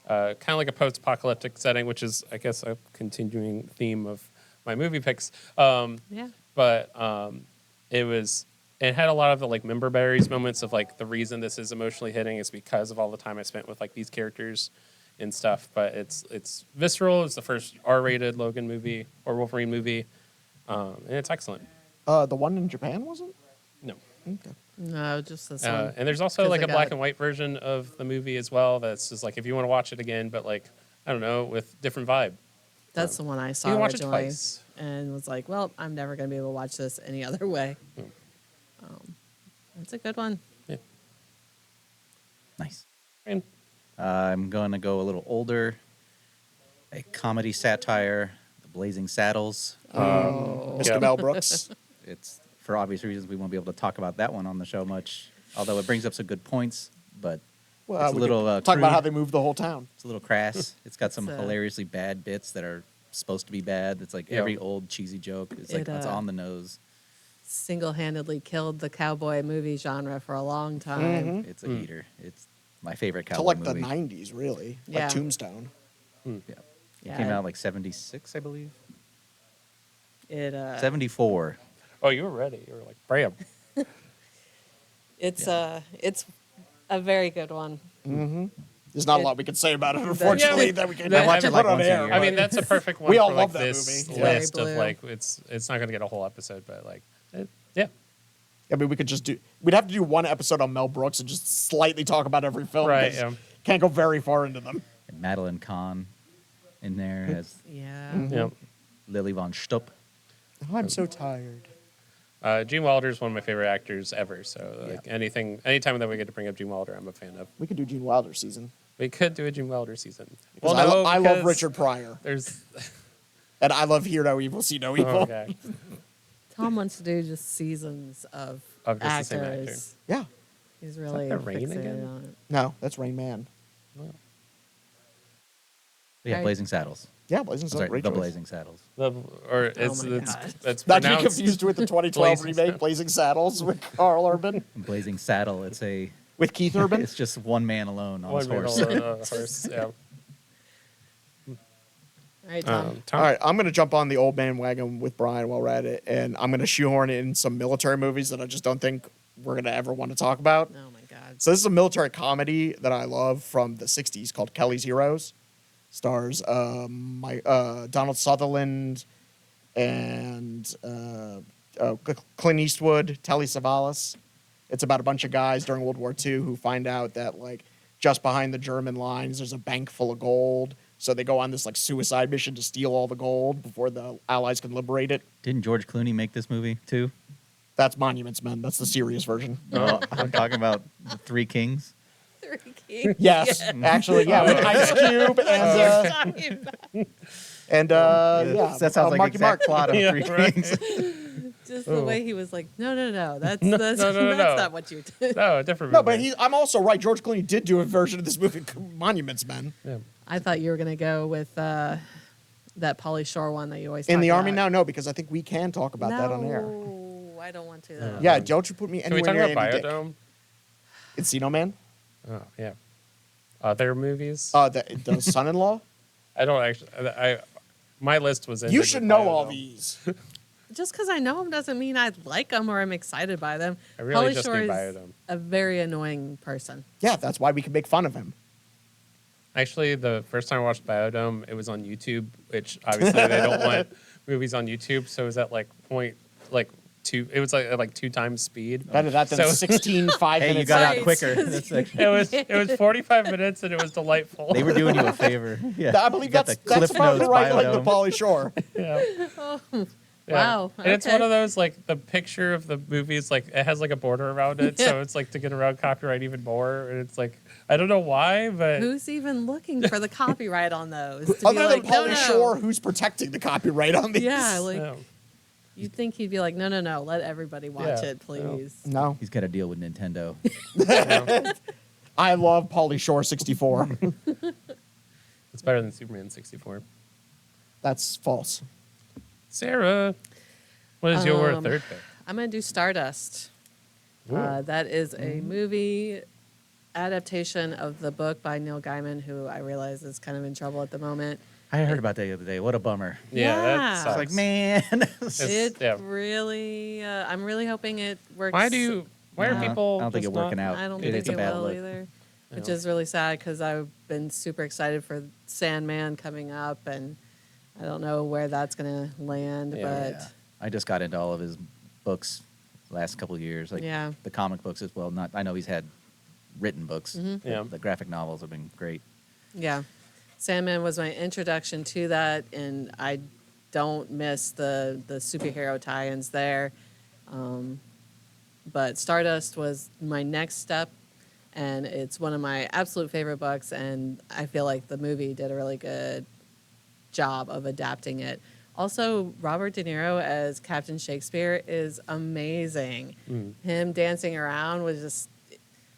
of like a post-apocalyptic setting, which is, I guess, a continuing theme of my movie picks. Yeah. But it had a lot of the like member berries moments of like the reason this is emotionally hitting is because of all the time I spent with like these characters and stuff. But it's visceral. It's the first R-rated Logan movie or Wolverine movie, and it's excellent. The one in Japan wasn't? No. Okay. No, just this one. And there's also 'Cause like I a black got- and white version of the movie as well. That's just like if you want to watch it again, but like I don't know, with different vibe. That's the one I saw You can watch it originally, twice. and was like, well, I'm never going to be able to watch this any other way. That's a good one. Yeah. Nice. And I'm going to go a little older. A comedy satire, The Blazing Saddles. Mr. Yeah. Mel Brooks. It's for obvious reasons we won't be able to talk about that one on the show much, although it brings up some good points. But Well, it's a we little could talk about crude. how they moved the whole town. It's a little crass. It's got some It's, hilariously bad bits that are supposed to be bad. It's like every old cheesy joke. It's like It, it's on the nose. Single-handedly killed the cowboy movie genre for a long time. It's a heater. It's my favorite To cowboy like movie. the 90s, really. Yeah. Like Tombstone. Yeah. It Yeah. came out like 76, I believe. It 74. oh, you were ready. You were like, bam. it's a very good one. Yeah, There's not a It- lot we can say about it, unfortunately, Yeah, that we can I watch it put like on once a air. year. I mean, that's a perfect one We all for love like that this movie. Very list of blue. like it's not going to get a whole episode, but like yeah. I mean, we'd have to do one episode on Mel Brooks and just slightly talk about every film. Right, 'cause yeah. Can't go very far into them. And Madeline Kahn in there as Yeah. Yeah. Lily von Stupp. Oh, I'm so tired. Gene Wilder is one of my favorite actors ever. So like anytime that we get to bring up Gene Wilder, I'm a fan of. We could do Gene Wilder season. We could do a Gene Wilder season. Because I love Richard Pryor. There's And I love Hear No Evil, See No Evil. okay. Tom wants to do just seasons of Of just the same actor. actors. Yeah. He's really The Rain fixated again? on it. No, that's Rain Man. Yeah, Right. Blazing Saddles. Yeah, Blazing I'm sorry, Saddles. The Blazing Saddles. Or it's my God. it's Not to be pronounced confused with the 2012 Blazing remake, Blazing Saddles, with Carl Urban. Blazing Saddle. It's a. With Keith Urban. It's just one man alone on his one horse. horse. Yeah. All right, Tom. Tom. All right, I'm going to jump on the old man wagon with Brian while we're at it, and I'm going to shoehorn in some military movies that I just don't think we're going to ever want to talk about. Oh my God. So this is a military comedy that I love from the 60s called Kelly's Heroes. Stars Donald Sutherland and Clint Eastwood, Telly Savalas. It's about a bunch of guys during World War II who find out that like just behind the German lines there's a bank full of gold. So they go on this like suicide mission to steal all the gold before the Allies can liberate it. Didn't George Clooney make this movie too? That's Monuments Men. That's the serious version. Oh, I'm talking about the Three Kings. Three Kings. Yes, actually, yeah, with Ice Cube and yeah, that sounds like Marky exact Mark. plot of Yeah, Three right. Kings. Just the way he was like, no, that's no, that's no. not what you did. No, a different No, movie. but I'm also right. George Clooney did do a version of this movie, Monuments Men. Yeah. I thought you were gonna go with that Pauly Shore one that you always In talk the Army about. now, no, because I think we can talk about that on air. No, I don't want to. Though. Yeah, don't you put me Can we anywhere talk near about Andy Dick. Biodome? Encino Man? Oh yeah. Other movies? The Son-in-Law? I don't actually. My list was. You ended should with know all Biodome. these. Just because I know them doesn't mean I like them or I'm excited by them. I really Pauly just Shore knew is Biodome. a very annoying person. Yeah, that's why we can make fun of him. Actually, the first time I watched Biodome, it was on YouTube, which obviously they don't want movies on YouTube, so it was at like two. It was like 2 times speed. Better that than So- 16 5 Hey, you minutes. got Right. out quicker. That's actually, It was 45 minutes and it was delightful. they were doing you a favor. Yeah, I believe you got that's the Cliff about Notes right, like the Biodome. Pauly Shore. Yeah. Yeah. Wow, And it's okay. one of those like the picture of the movies like it has like a border around it, so it's like to get around copyright even more. And it's like I don't know why, but Who's even looking for the copyright on those? To be Other than like, no, Pauly no. Shore, who's protecting the copyright on these? Yeah, like yeah. you'd think he'd be like, no, let everybody watch Yeah, it, please. No. He's got to deal with Nintendo. I love Pauly Shore 64. It's better than Superman 64. That's false. Sarah, what is your third pick? I'm gonna do Stardust. Ooh. That is a movie adaptation of the book by Neil Gaiman, who I realize is kind of in trouble at the moment. I heard about that the other day. What a bummer. Yeah, Yeah. that It's sucks. It's like, man. It yeah. really, I'm really hoping it works. Why are No, people? I don't think just it's working not- out. I don't It think is a it bad will look. either. Which Yeah. is really sad because I've been super excited for Sandman coming up, and I don't know where that's gonna land. Yeah. but Yeah. I just got into all of his books last couple of years, like Yeah. the comic books as well. Not, I know he's had written books. Mhm. Yeah. The graphic novels have been great. yeah, Sandman was my introduction to that, and I don't miss the superhero tie-ins there. But Stardust was my next step, and it's one of my absolute favorite books, and I feel like the movie did a really good job of adapting it. Also, Robert De Niro as Captain Shakespeare is amazing. Him dancing around was just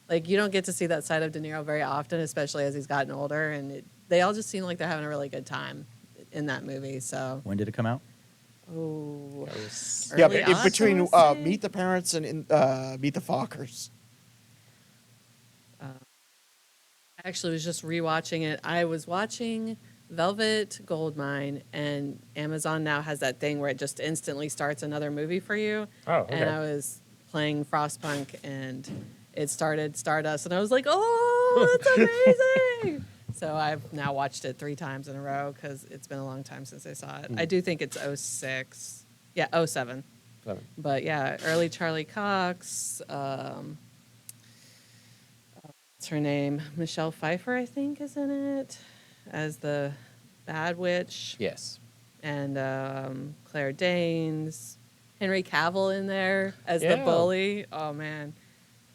like you don't get to see that side of De Niro very often, especially as he's gotten older, and they all just seem like they're having a really good time in that movie. So, When did it come out? oh, That was- Yeah, early but in aughts, I between wanna say. Meet the Parents and Meet the Fockers. I actually was just rewatching it. I was watching Velvet Goldmine, and Amazon now has that thing where it just instantly starts another movie for you. Oh, okay. And I was playing Frostpunk, and it started Stardust, and I was like, oh, oh, that's amazing. So I've now watched it 3 times in a row because it's been a long time since I saw it. I do think it's 06. Yeah, 07. But yeah, early Charlie Cox. What's her name? Michelle Pfeiffer, I think, is in it as the bad witch. Yes. And Claire Danes. Henry Cavill in there as the Yeah. bully. Oh, man.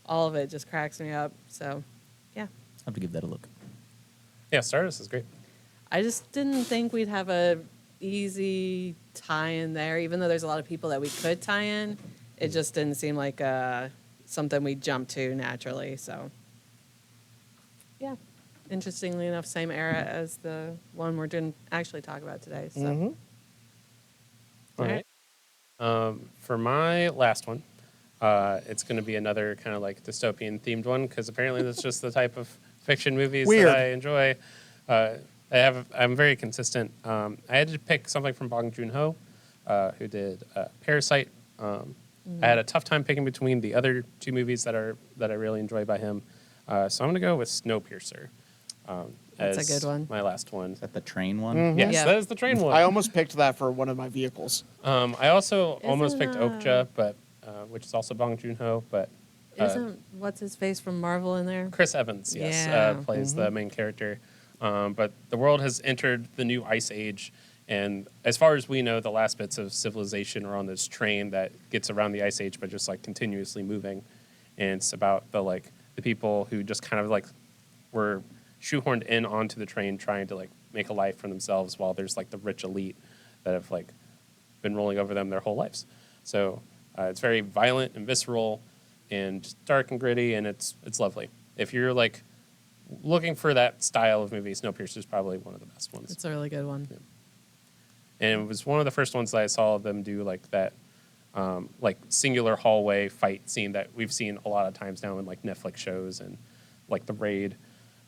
All of it just cracks me up. So, yeah. I'll have to give that a look. Yeah, Stardust is great. I just didn't think we'd have a easy tie-in there, even though there's a lot of people that we could tie in. It just didn't seem like something we jumped to naturally. So, yeah. Interestingly enough, same era as the one we're doing actually talk about today. So, Mhm. All right. For my last one, it's going to be another kind of like dystopian themed one because apparently that's just the type of fiction movies Weird. that I enjoy. I'm very consistent. I had to pick something from Bong Joon-ho, who did Parasite. I had a tough time picking between the other 2 movies that I really enjoy by him. So I'm going to go with Snowpiercer. That's a as good one. My last one. Is that the train one? Mhm. Yes, Yeah. that is the train one. I almost picked that for one of my vehicles. I also almost Isn't, picked Okja, but which is also Bong Joon-ho, but isn't what's his face from Marvel in there? Chris Evans, yes, Yeah. plays the main character. But the world has entered the new ice age, and as far as we know, the last bits of civilization are on this train that gets around the ice age, but just like continuously moving. And it's about the people who just kind of like were shoehorned in onto the train, trying to like make a life for themselves, while there's like the rich elite that have like been rolling over them their whole lives. So it's very violent and visceral, and just dark and gritty, and it's lovely. If you're like looking for that style of movie, Snowpiercer is probably one of the best ones. It's a really good one. And it was one of the first ones that I saw them do like that, like singular hallway fight scene that we've seen a lot of times now in like Netflix shows and like The Raid.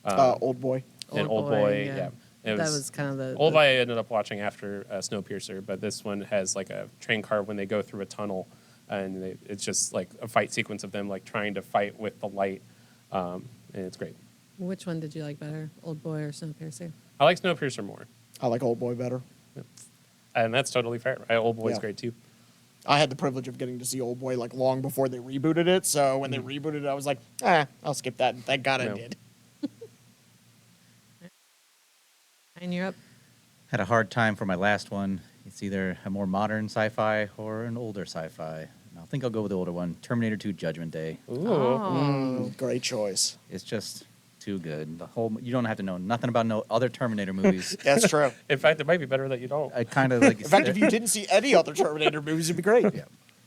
Old Boy. And Old Boy, yeah. It That was kind of the... Old Boy I ended up watching after Snowpiercer, but this one has like a train car when they go through a tunnel, and it's just like a fight sequence of them like trying to fight with the light, and it's great. Which one did you like better, Old Boy or Snowpiercer? I like Snowpiercer more, I like Old Boy better. and that's totally fair. Old Boy's Yeah. great too. I had the privilege of getting to see Old Boy like long before they rebooted it. So when they rebooted it, I was like, I'll skip that. And thank God I Yeah. did. And you're up. Had a hard time for my last one. It's either a more modern sci-fi or an older sci-fi. And I think I'll go with the older one, Terminator 2 Judgment Day. Ooh. Great choice. It's just too good. You don't have to know nothing about no other Terminator movies. That's true. In fact, it might be better that you don't. I kind of like. In fact, if you didn't see any other Terminator movies, it'd be great. Yeah.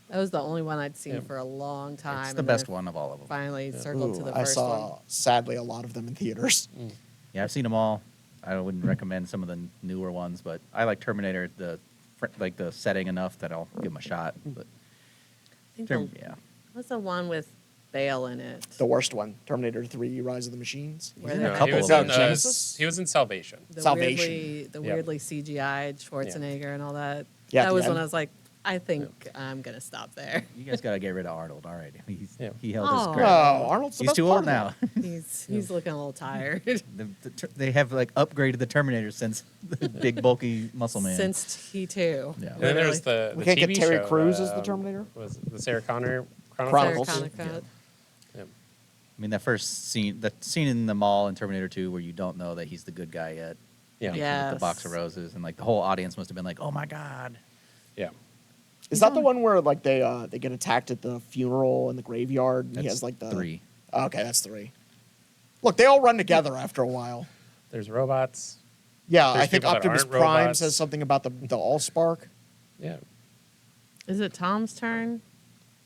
That was the only one I'd seen Yeah. for a long time. It's the and best then one of all of them. Finally circled to the I first saw, one. sadly, a lot of them in theaters. Yeah, I've seen them all. I wouldn't recommend some of the newer ones, but I like Terminator, the setting enough that I'll give them a shot. But I think yeah, what's the one with Bale in it? The worst one, Terminator 3: Rise of the Machines. Where in they a had couple he was of in them. Genesis? he was in Salvation. the Salvation. Yeah. weirdly CGI'd Schwarzenegger and all that. Yeah, at That the was when end. I was like, I think I'm gonna stop there. you guys got to get rid of Arnold already. Yeah. He held Oh. his Oh, ground. Arnold's the He's best too part old of now. that. He's looking a little tired They have like upgraded the Terminator since the big bulky muscle man. since T2. Yeah. And then there's the We can't TV get Terry show, Crews as the Terminator? Was it the Sarah Connor Chronicles. Sarah Connor cut. Yeah. I mean, that first scene, that scene in the mall in Terminator 2 where you don't know that he's the good guy yet. Yeah. Yeah. With the box of roses, and like the whole audience must have been like, "Oh my god!" Yeah. Is that the one where like they get attacked at the funeral in the graveyard? And he That's has like the 3. Okay, that's 3. Look, they all run together after a while. There's robots. Yeah, There's I think people that Optimus aren't Prime robots. says something about the Allspark. Yeah. Is it Tom's turn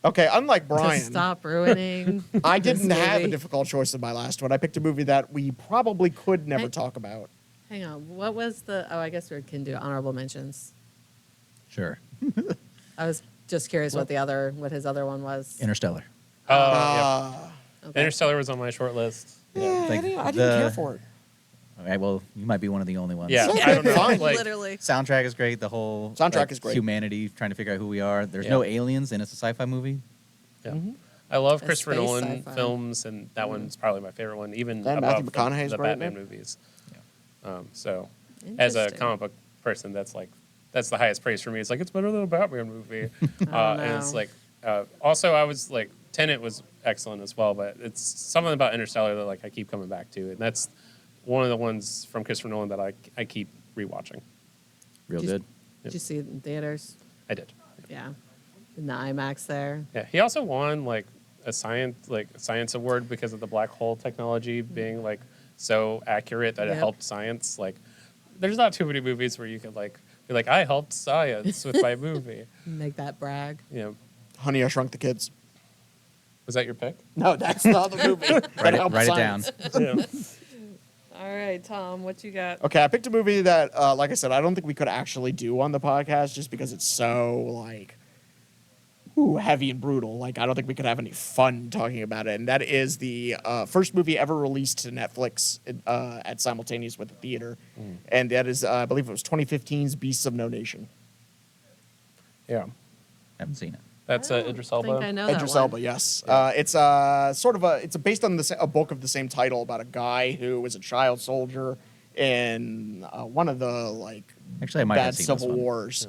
Okay, unlike Brian, to stop ruining? I this didn't have a movie? difficult choice in my last one. I picked a movie that we probably could never Hey. talk about. Hang on, what was the? Oh, I guess we can do honorable mentions. Sure. I was just curious what his other one was. Interstellar. Oh, yeah. Okay. Interstellar was on my short list. Yeah, Like I didn't care for it. Okay, well, you might be one of the only ones. Yeah, I don't know. Fine. Like, Literally. Soundtrack is great. The whole Soundtrack like, is great. Humanity trying to figure out who we are. There's Yeah. no aliens, and it's a sci-fi movie. yeah. I love A Christopher space Nolan sci-fi. films, and that one's probably my favorite one, even Yeah, above Matthew the, McConaughey's the great, Batman man. movies. So, as a Interesting. comic book person, that's the highest praise for me. It's like it's better than a Batman movie, and it's no. like also I was like Tenet was excellent as well, but it's something about Interstellar that like I keep coming back to, and that's one of the ones from Christopher Nolan that I keep rewatching. Real Did you- good. Did you see it in theaters? I did. Yeah. In the IMAX there. Yeah, he also won like a science award because of the black hole technology being like so accurate that it Yep. helped science. Like, there's not too many movies where you could like be like, I helped science with my movie. Make that brag. You know, Honey, I Shrunk the Kids. was that your pick? No, that's not the movie. Write it down. Yeah. All right, Tom, what you got? Okay, I picked a movie that, like I said, I don't think we could actually do on the podcast just because it's so like, heavy and brutal. Like, I don't think we could have any fun talking about it. And that is the first movie ever released to Netflix at simultaneous with the theater, and that is, I believe it was 2015's Beasts of No Nation. Yeah. Haven't seen it. That's I don't Idris think I Elba. know that Idris one. Elba, yes. It's it's based on a book of the same title about a guy who was a child soldier in one of the like Actually, I might have bad seen this civil one. wars,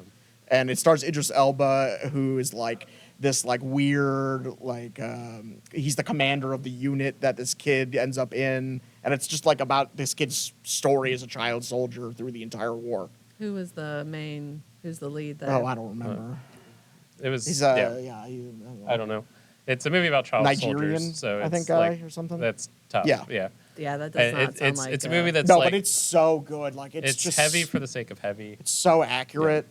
and it stars Idris Elba, who is like this like weird like he's the commander of the unit that this kid ends up in, and it's just like about this kid's story as a child soldier through the entire war. Who's the lead there? Oh, I don't remember. It was. He's I don't know. It's a movie about child Nigerian, soldiers, so I think, it's guy like, or something. That's tough. Yeah. Yeah. Yeah, that does And not sound like it's a movie that's No, like but it's so good. Like it's just heavy for the sake of heavy. It's so accurate.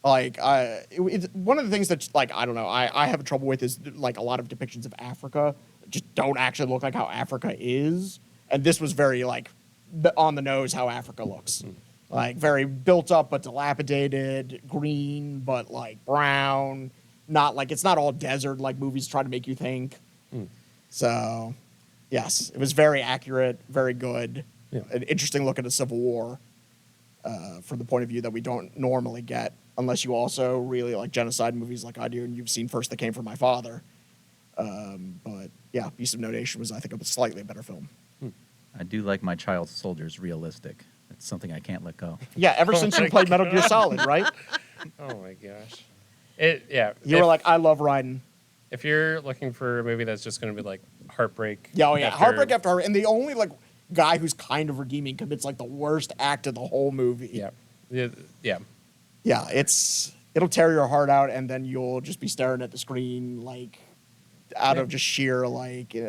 Like it's one of the things that like I don't know. I have trouble with is like a lot of depictions of Africa just don't actually look like how Africa is, and this was very like on the nose how Africa looks. Like very built up but dilapidated, green but like brown. Not like it's not all desert like movies try to make you think. So, yes, it was very accurate, very good. Yeah. An interesting look at the Civil War from the point of view that we don't normally get, unless you also really like genocide movies like I do, and you've seen First That Came From My Father. But yeah, Beast of No Nation was, I think, a slightly better film. I do like my child soldiers realistic. It's something I can't let go. Yeah, ever since you played Metal Gear Solid, right? Oh my gosh. You were like, I love riding. if you're looking for a movie that's just going to be like heartbreak. Yeah, oh yeah, after- heartbreak after heartbreak, and the only like guy who's kind of redeeming commits like the worst act of the whole movie. Yeah. Yeah. Yeah, it'll tear your heart out, and then you'll just be staring at the screen like out of just sheer like you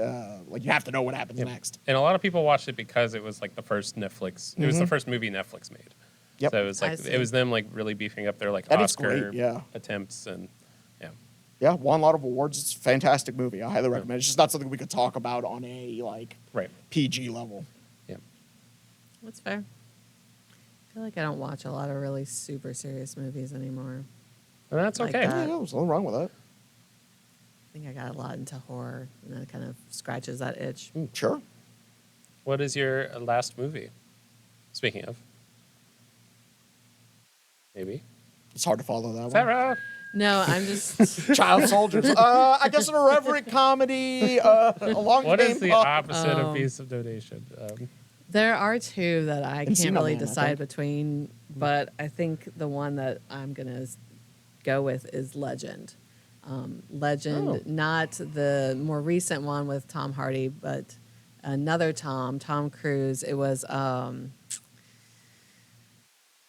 have to know what happens Yep. next. And a lot of people watched it because it was like the first Netflix. It was the first movie Netflix made. Yep. So it was I like see. it was them like really beefing up their like And it's Oscar great, yeah. attempts and yeah. Yeah, won a lot of awards. It's a fantastic movie. I highly recommend it. It's just not something we could talk about on a like Right. PG level. Yeah. That's fair. I feel like I don't watch a lot of really super serious movies anymore. And that's Like okay. that. Yeah, there's nothing wrong with that. I think I got a lot into horror, and that kind of scratches that itch. Sure. What is your last movie? Speaking of. Maybe. It's hard to follow that one. Sarah. No, I'm just. Child soldiers. I guess an irreverent comedy. Along What the is the name of- opposite Oh. of Beast of Donation? There are two that I can't Encino really Man, I decide think. between, but I think the one that I'm gonna go with is Legend. Legend, Oh. not the more recent one with Tom Hardy, but another Tom Cruise. It was.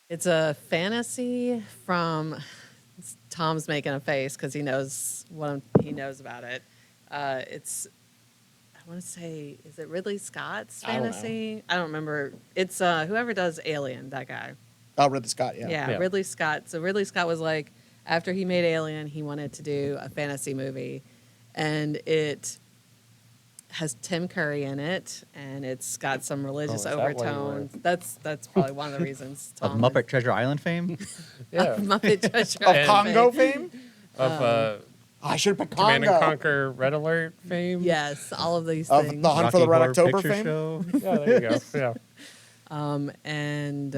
It's a fantasy from. Tom's making a face because he knows he knows about it. It's. I want to say, is it Ridley Scott's I don't know. fantasy? I don't remember. It's whoever does Alien, that guy. Oh, Ridley Scott. Yeah. Yeah, Yeah. Ridley Scott. So Ridley Scott was like, after he made Alien, he wanted to do a fantasy movie, and it has Tim Curry in it, and it's got some religious Oh, is that why you overtones. were- That's probably one of the reasons. Of Tom Muppet Treasure Island fame? Yeah. Muppet Treasure Of And- Congo fame. Of I should have picked Command and Congo. Conquer Red Alert fame. Yes, all of these Of things. the Hunt for the Red Horror October Picture fame. Show? Yeah, there you go. Yeah. And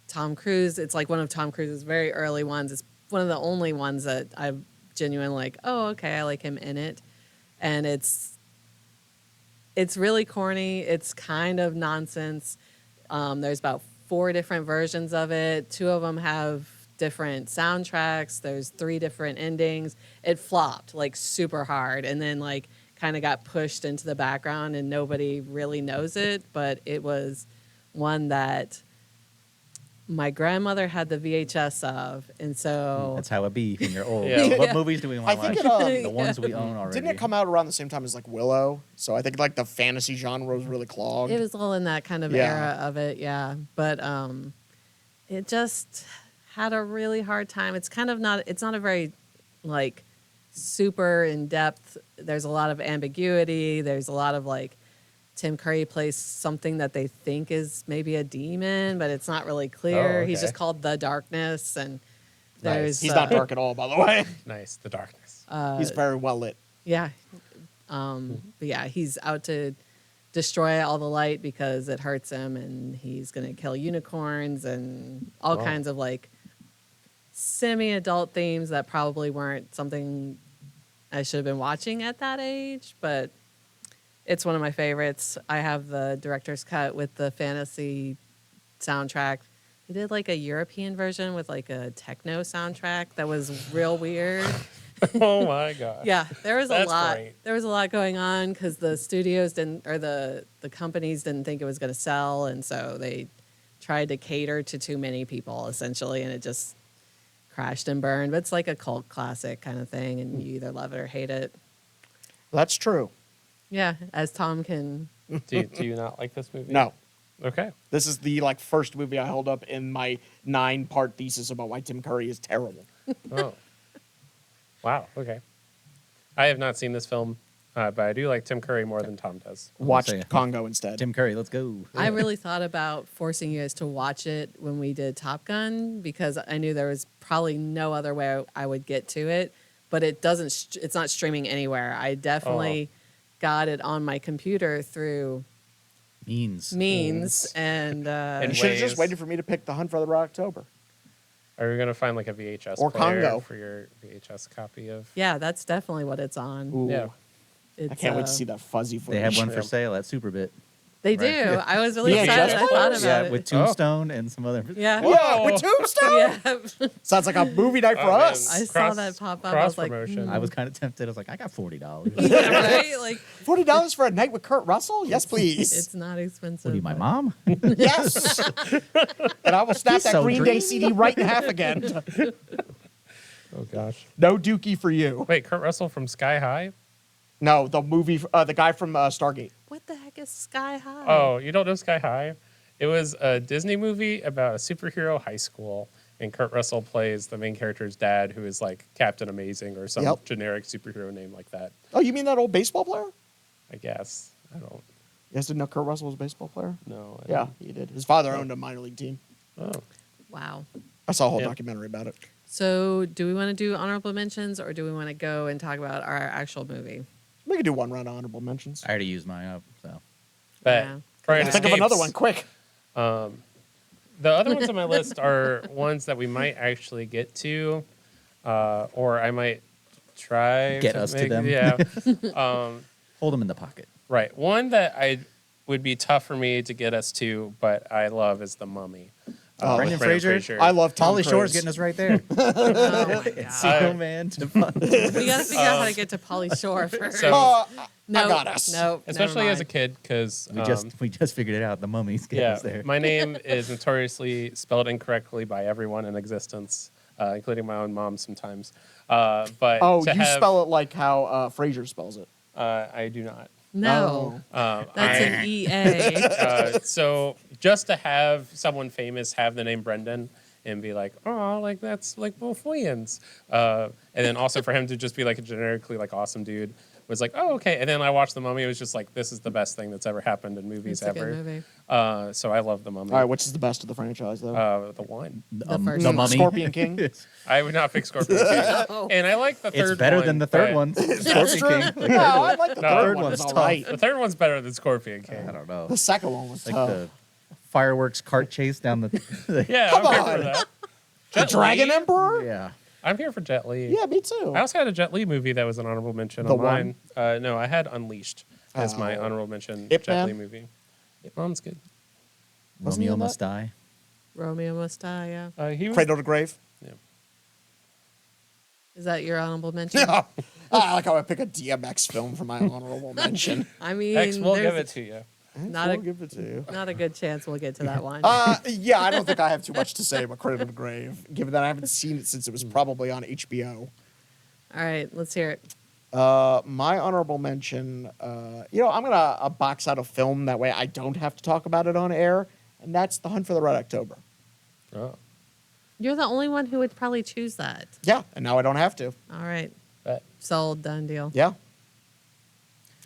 Tom Cruise. It's like one of Tom Cruise's very early ones. It's one of the only ones that I've genuine, like, oh, okay, I like him in it. And it's really corny. It's kind of nonsense. There's about 4 different versions of it. 2 of them have different soundtracks. There's 3 different endings. It flopped like super hard, and then like kind of got pushed into the background, and nobody really knows it. But it was one that my grandmother had the VHS of, and so That's how it be when you're old. Yeah. What Yeah. movies do we want I to think watch? it, The ones we own already. didn't it come out around the same time as like Willow? So I think like the fantasy genre was really clogged. it was all in that kind of Yeah. era of it, yeah. But it just had a really hard time. It's kind of not. It's not a very like super in depth. There's a lot of ambiguity. There's a lot of like Tim Curry plays something that they think is maybe a demon, but it's not really clear. Oh, He's okay. just called the Darkness, and there's He's not dark at all, by the way. Nice, the darkness. He's very well lit. Yeah. But yeah, he's out to destroy all the light because it hurts him, and he's going to kill unicorns and all Wow. kinds of like semi-adult themes that probably weren't something I should have been watching at that age, but it's one of my favorites. I have the director's cut with the fantasy soundtrack. They did like a European version with like a techno soundtrack that was real weird. Oh my god. Yeah, there was a That's lot. great. There was a lot going on because the studios didn't, or the companies didn't think it was going to sell, and so they tried to cater to too many people essentially, and it just crashed and burned. But it's like a cult classic kind of thing, and you either love it or hate it. That's true. Yeah, as Tom can. Do you not like this movie? No. Okay. This is the like first movie I held up in my 9-part thesis about why Tim Curry is terrible. Oh. Wow. Okay. I have not seen this film, but I do like Tim Curry more than Tom does. Watch say- Congo instead. Tim Curry, let's go. I really thought about forcing you guys to watch it when we did Top Gun because I knew there was probably no other way I would get to it, but it doesn't. It's not streaming anywhere. I definitely got it on my computer through Means. and You should have just ways. waited for me to pick The Hunt for the Red October. Are we gonna find like a VHS Or player Congo. for your VHS copy of? yeah, that's definitely what it's on. Ooh. Yeah. It's, I can't wait to see that fuzzy footage. They have one for Yeah. sale at Superbit. They Right. do. I was really VHS excited. I thought players? about Yeah, it. with Tombstone and some other. yeah. Whoa, with Tombstone? Yeah. Sounds like a movie night for Oh, man. us. I saw that pop up. I Cross was like, promotion. I was kind of tempted. I was like, I got $40. yeah, right? Like, $40 for a night with Kurt Russell? Yes, please. it's not expensive. What are you, my but- mom? Yes. And I will snap He's that so Green Day dreamy. CD right in half again. Oh gosh. No Dookie for you. Wait, Kurt Russell from Sky High? No, the movie, the guy from Stargate. What the heck is Sky High? Oh, you don't know Sky High? It was a Disney movie about a superhero high school, and Kurt Russell plays the main character's dad, who is like Captain Amazing or some Yep. generic superhero name like that. Oh, you mean that old baseball player? I guess. I don't You guys didn't know Kurt Russell was a baseball player? know. I Yeah, don't- he did. His father owned a minor league team. Oh. Wow. I saw a whole Yeah. documentary about it. So, do we want to do honorable mentions or do we want to go and talk about our actual movie? We could do one round of honorable mentions. I already used mine up, so. But Yeah. Brian Think of another Escapes, one, quick. The other ones on my list are ones that we might actually get to, or I might try Get us to make- them. Yeah. Hold them in the pocket. Right. One that I would be tough for me to get us to, but I love is The Mummy. Oh, Brendan Fraser? I love Tom Pauly Cruise. Shore's getting us right there. Oh my God. Single man to fun. We got to figure out how to get to Pauly Shore first. So- Oh, no, I got us. No, Especially as a kid, because We just figured it out. The mummy's getting yeah, us there. my name is notoriously spelled incorrectly by everyone in existence, including my own mom sometimes. But Oh, to you have, spell it like how Fraser spells it. I do not. No, Oh. that's I- an EA. So just to have someone famous have the name Brendan and be like, oh, like that's like both Williams, and then also for him to just be like a generically like awesome dude was like, oh, okay. And then I watched The Mummy. It was just like, this is the best thing that's ever happened in movies It's a ever. good movie. So I love The Mummy. All right, which is the best of the franchise, though? The one. first the one. mummy. Scorpion King? I would not pick Scorpion King. No. And I like the third one. It's better than the third but one. That's Scorpion true. King. No, I like the No, third third one. one's It's all tough. right. The third one's better than Scorpion King. I don't know. The second one was Like tough. the fireworks cart chase down the. Yeah, Come I'm on. good for that. The Dragon Emperor? Yeah. I'm here for Jet Li. Yeah, me too. I also had a Jet Li movie that was an honorable mention The on mine. No, I had Unleashed as my Oh. honorable mention Ip Jet Man? Li movie. Ip Man's good. Wasn't he Romeo in that? Must Die. Romeo Must Die, yeah. He was, Cradle to Grave. yeah. Is that your honorable mention? Yeah. I like how I pick a DMX film for my honorable mention. I mean, X will give there's it to you. Not We'll a- give it to you. not a good chance we'll get to that one. Yeah, I don't think I have too much to say about Cradle to Grave, given that I haven't seen it since it was probably on HBO. All right, let's hear it. My honorable mention, I'm gonna box out a film that way I don't have to talk about it on air, and that's The Hunt for the Red October. Oh, You're the only one who would probably choose that. Yeah, and now I don't have to. All right, but sold, done deal. Yeah.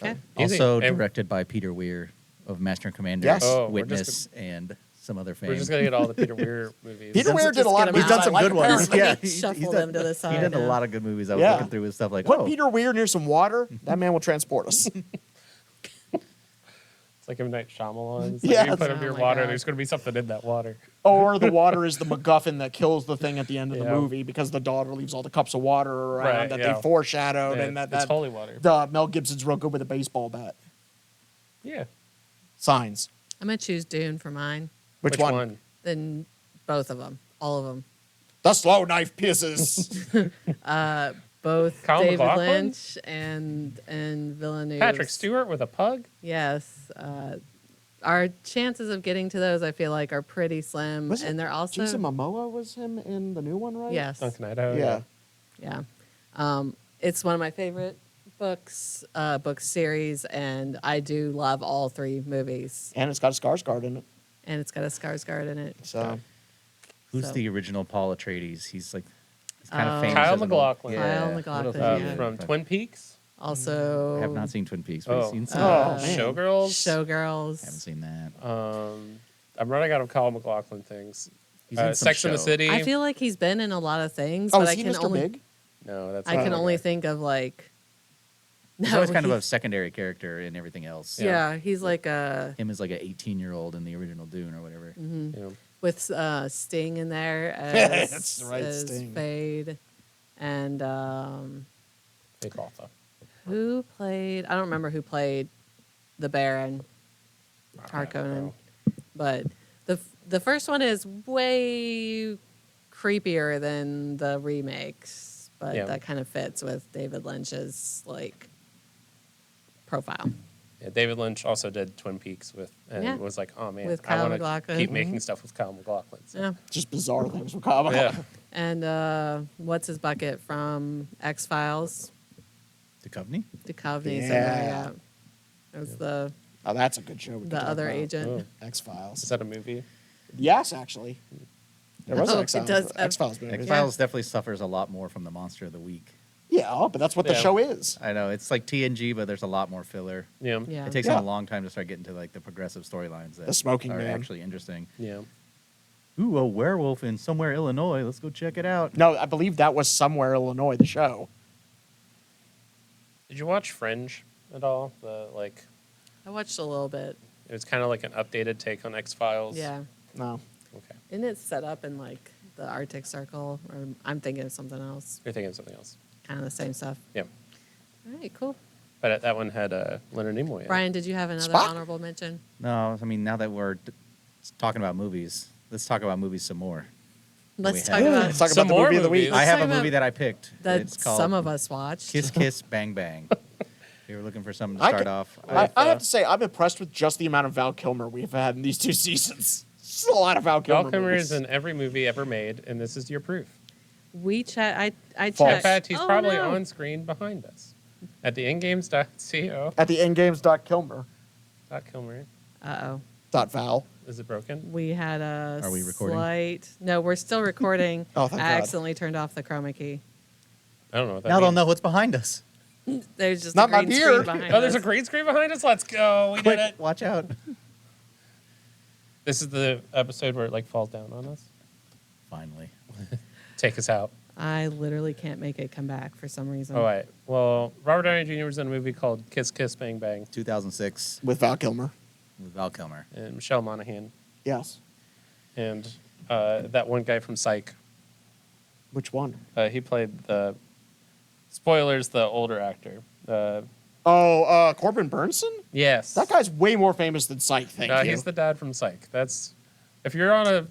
Okay. Easy. Also And directed by Peter Weir of Master and Commander, Yes. Oh, we're Witness, and some other fame. we're just gonna get all the Peter Weir movies. Peter Weir did a lot of He's movies done I some like, good ones. apparently. Yeah, Shuffle done- them to the side. He did a now. lot of good movies. I was Yeah. looking through his stuff like, Put oh, Peter Weir near some water, that man will transport us. It's like M. Night Shyamalan. It's like Yes. you put him Oh near my water, God. there's gonna be something in that water. Or the water is the MacGuffin that kills the thing at the end of the Yeah. movie because the daughter leaves all the cups of water around Right, that yeah. they foreshadowed, Yeah, and it's that holy water. Mel Gibson's real good with a baseball bat. Yeah. Signs. I'm gonna choose Dune for mine. Which one? Then both of them, all of them. The slow knife pierces. Both Kyle David MacLachlan? Lynch and Villeneuve. Patrick Stewart with a pug. Yes. Our chances of getting to those, I feel like, are pretty slim, Was it and they're also Jason Momoa was him in the new one, right? yes, Duncan Idaho. Yeah. yeah. It's one of my favorite books, book series, and I do love all three movies. And it's got a Skarsgård in it. And it's got a Skarsgård in it. So who's So- the original Paul Atreides? He's like, he's kind of famous. Kyle as an old- MacLachlan. Yeah. Kyle MacLachlan, What else yeah. is he From in? Twin Peaks. Also, I have not seen Twin Peaks, but I've seen some. Oh, man. Showgirls. Showgirls. Haven't seen that. I'm running out of Kyle MacLachlan things. He's in some Sex and the show. City. I feel like he's been in a lot of things, Oh, but is I he can Mr. only Big? No, that's I can not only okay. think of like. He's always kind of he- a secondary character in everything else. yeah. He's like a Him as like an 18-year-old in the original Dune or whatever. Yeah. with Sting in there as, That's right, as Sting. Fade, and Big Alpha. who played? I don't remember who played the Baron I don't Harkonnen, know. but the first one is way creepier than the remakes, but Yeah. that kind of fits with David Lynch's like profile. Yeah, David Lynch also did Twin Peaks with, and Yeah. was like, oh man, With I Kyle want to MacLachlan. keep Mhm. making stuff with Kyle MacLachlan. So. Yeah, Just bizarre things with Kyle Yeah. MacLachlan. and what's his bucket from X-Files? Duchovny? Duchovny's in Yeah. there, yeah. It was the Oh, that's a good show. we could the talk other about. agent. Oh. X-Files. Is that a movie? Yes, actually. There was Oh, an it X-Files, does- X-Files movie. X-Files definitely suffers a lot more from the Monster of the Week. Yeah, but that's what the Yeah. show is. I know, it's like TNG, but there's a lot more filler. Yeah. Yeah. It takes Yeah. them a long time to start getting to like the progressive storylines that The Smoking are Man. actually interesting. Yeah. Ooh, a werewolf in somewhere Illinois. Let's go check it out. No, I believe that was Somewhere, Illinois, the show. Did you watch Fringe at all? The like, I watched a little bit. it was kind of like an updated take on X Files. Yeah. No. Okay. Isn't it set up in like the Arctic Circle? Or I'm thinking of something else. You're thinking of something else. Kind of the same stuff. Yeah. All right, cool. But that one had Leonard Nimoy. in it. Brian, did you have another Spock? honorable mention? No, I mean, now that we're talking about movies, let's talk about movies some more. Let's we talk have- about Let's talk Some about the more movie of the week. movies. I Let's have talk a movie about that I picked. that It's called some of us watched. Kiss Kiss Bang Bang. We were looking for something to I start ca- off. I have to say, I'm impressed with just the amount of Val Kilmer we've had in these 2 seasons. Just a lot of Val Kilmer. Val Kilmer movies. is in every movie ever made, and this is your proof. We chat. I False. In checked. fact, he's Oh, probably no. on screen behind us at the ingames.co. At the endgames.kilmer. Kilmer. Uh-oh. Val. Is it broken? We had a Are we recording? slight... No, we're still recording. Oh, thank I God. accidentally turned off the chroma key. I don't know what that Now they'll means. know what's behind us. There's just Not a my green beard. screen behind Oh, there's a us. green screen behind us? Let's go. We Quick, did it. watch out. This is the episode where it like falls down on us. Finally. Take us out. I literally can't make it come back for some reason. All right. Well, Robert Downey Jr. was in a movie called Kiss Kiss Bang Bang, 2006 With Val Kilmer. with Val Kilmer. and Michelle Monaghan, Yes. and that one guy from Psych. Which one? He played the spoilers, the older actor. Corbin Burnson? Yes, That guy's way more famous than Psych, thank No, you. he's the dad from Psych. That's if you're on a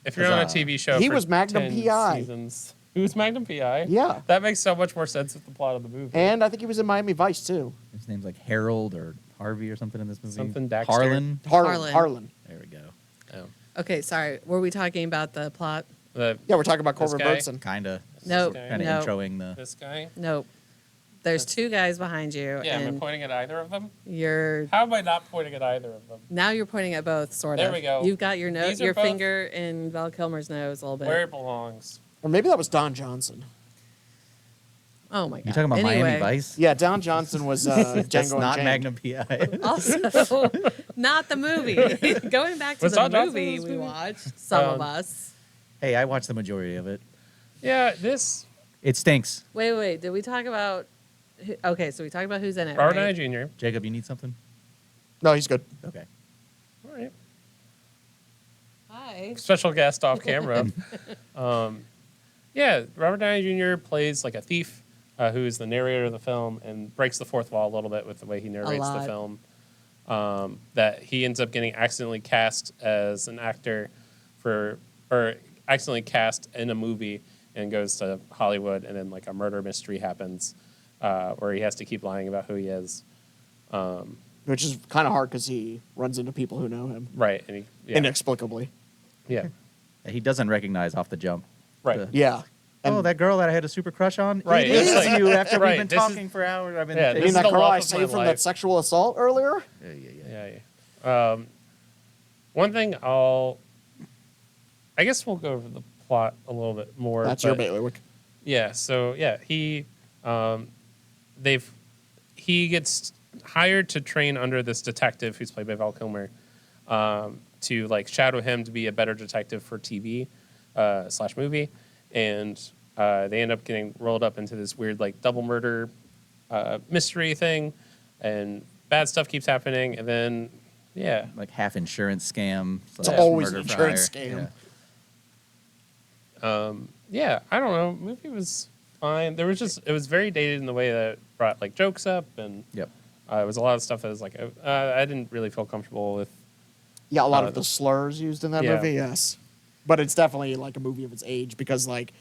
TV show. He for was Magnum 10 PI. Seasons, he was Magnum PI. Yeah. that makes so much more sense with the plot of the movie. And I think he was in Miami Vice, too. His name's like Harold or Harvey or something in this movie. Something Dexter. Harlan. Harlan. There we go. Oh. Okay, sorry. Were we talking about the plot? The, Yeah, we're talking about This Corbin guy? Burnson. Kinda. Nope. guy? Kind of Nope. introing the. this guy. Nope. There's two guys behind you, Yeah, am I and pointing at either of them? you're How am I not pointing at either of them? now you're pointing at both, sort of. There we go. You've got your nose, These are your both- finger in Val Kilmer's nose a little bit. Where it belongs. Or maybe that was Don Johnson. Oh my god! You talking about Anyway, Miami Vice? Yeah, Don Johnson was Django That's not Unchained. Magnum PI. Also, not the movie. Going back to Was the Don Johnson in movie this we movie? watched, some of us. Hey, I watched the majority of it. Yeah, this It stinks. Wait. Did we talk about? Okay, so we talked about who's in it. Robert right? Downey Jr. Jacob, you need something? No, he's good. Okay. All right. Hi. Special guest off camera. Yeah, Robert Downey Jr. plays like a thief who is the narrator of the film and breaks the fourth wall a little bit with the way he narrates the lot. film. That he ends up getting accidentally cast as an actor or accidentally cast in a movie and goes to Hollywood, and then like a murder mystery happens where he has to keep lying about who he is. Which is kind of hard because he runs into people who know him Right. And inexplicably. yeah. He doesn't recognize off the jump. Right. The- Yeah. Oh, that girl that I had a super crush on? Right, It it's is like- you after right, we've been this is- talking for hours. I've been Yeah, You this mean is that the girl love I of my saved from life. that sexual assault earlier? Yeah. One thing I guess we'll go over the plot a little bit more. That's your but- bailiwick. Yeah. So yeah, he gets hired to train under this detective who's played by Val Kilmer to like shadow him to be a better detective for TV / movie, and they end up getting rolled up into this weird like double murder mystery thing, and bad stuff keeps happening, and then yeah. Like half insurance scam. It's slash always murder an for insurance hire. scam. Yeah, I don't know. Movie was fine. It was very dated in the way that it brought like jokes up, and Yep. it was a lot of stuff that was like I didn't really feel comfortable with. Yeah, a lot of the slurs used in that Yeah. movie, yes. But it's definitely like a movie of its age because like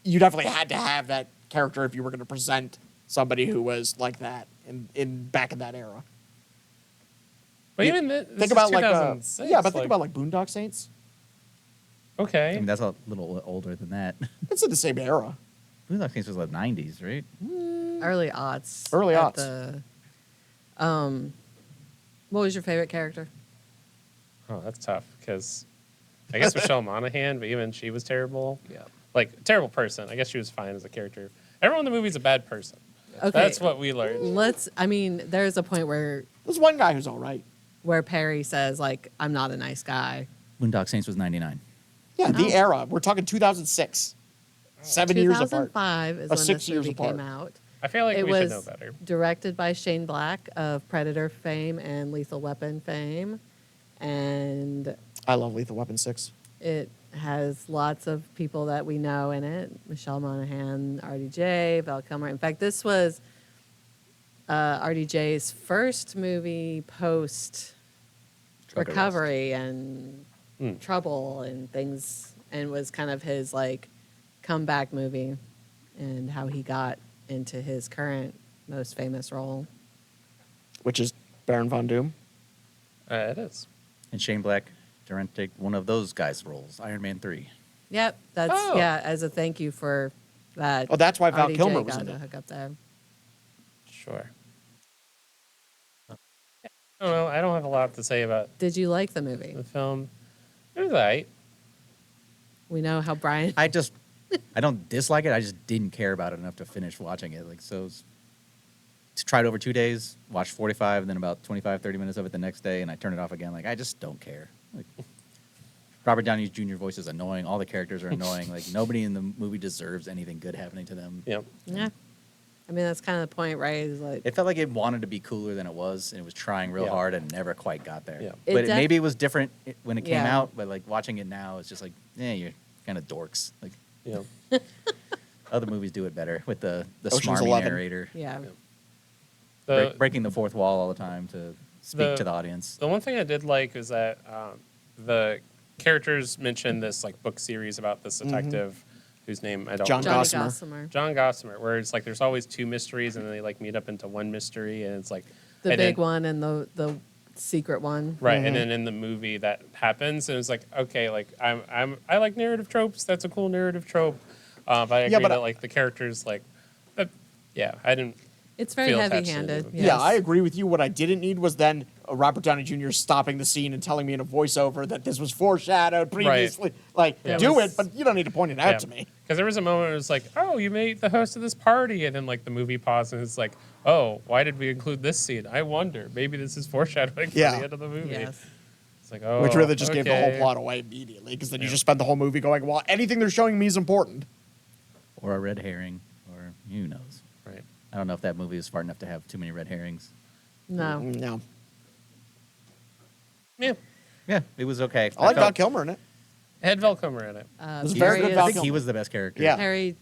you definitely had to have that character if you were going to present somebody who was like that in back in that era. But You- even this Think is about like 2006, yeah, but think about like Boondock Saints. okay. I mean, that's a little older than that. It's in the same era. Boondock Saints was like 90s, right? Early aughts. Early at aughts. The, what was your favorite character? Oh, that's tough because I guess Michelle Monaghan, but even she was terrible. Yeah. Like terrible person. I guess she was fine as a character. Everyone in the movie's a bad person. Okay. That's what we learned. There's a point where There's one guy who's all right. Perry says like, I'm not a nice guy. Boondock Saints was 99. Yeah, the Oh. era. We're talking 2006. 7 years apart. 2005 is when 6 this years movie apart. came out. I feel like It we should was know better. directed by Shane Black of Predator fame and Lethal Weapon fame. And I love Lethal Weapon 6. it has lots of people that we know in it. Michelle Monaghan, RDJ, Val Kilmer. In fact, this was RDJ's first movie post Drug recovery and Mm. trouble and things, and was kind of his like comeback movie and how he got into his current most famous role. Which is Baron Von Doom. It is. And Shane Black directed one of those guys' roles, Iron Man 3. Yep, that's Oh. yeah. As a thank you for that. Oh, that's why Val RDJ Kilmer was got in to it. hook up there. Sure. I don't know. I don't have a lot to say about Did you like the movie? the film. It was alright. We know how Brian. I don't dislike it. I just didn't care about it enough to finish watching it. Like, so tried over 2 days, watched 45, and then about 25, 30 minutes of it the next day, and I turned it off again. Like, I just don't care. Like, Robert Downey Jr. voice is annoying. All the characters are annoying. Like, nobody in the movie deserves anything good happening to them. Yep. Yeah, I mean that's kind of the point, right? Is like It felt like it wanted to be cooler than it was, and it was trying real Yeah. hard and never quite got there. Yeah. But maybe it was different when it came Yeah. out, but like watching it now, it's just like, you're kind of dorks. Like, You know, Other movies do it better with the Ocean's smarmy 11. narrator. Yeah. Breaking the fourth wall all the time to speak to the audience. The one thing I did like is that the characters mentioned this like book series about this detective whose name I don't John remember. Johnny Gossamer. Gossamer. John Gossamer, where it's like there's always two mysteries and then they like meet up into one mystery and it's like The and big then- one and the secret one. right, and then in the movie that happens and it's like okay, like I like narrative tropes. That's a cool narrative trope, but I agree but that like the characters like, yeah, I didn't. It's very Feel attached to heavy-handed. it. Yes. Yeah, I agree with you. What I didn't need was then Robert Downey Jr. stopping the scene and telling me in a voiceover that this was foreshadowed previously. Like, Yeah. do It was- it, but you don't need to point it out to me. Because there was a moment where it was like, oh, you made the host of this party. And then, like, the movie paused and it's like, oh, why did we include this scene? I wonder. Maybe this is foreshadowing for Yeah. the end of the movie. Yes. It's like, oh. Which really just gave the whole okay. plot away immediately, because then you Yeah. just spend the whole movie going, well, anything they're showing me is important. Or a red herring, or who knows. Right. I don't know if that movie is smart enough to have too many red herrings. No. No. Yeah. Yeah, it was okay. I like Val felt- Kilmer in it. It had Val Kilmer in it. It was Harry very good is- Val I think he Kilmer. was the best character. Yeah. Harry,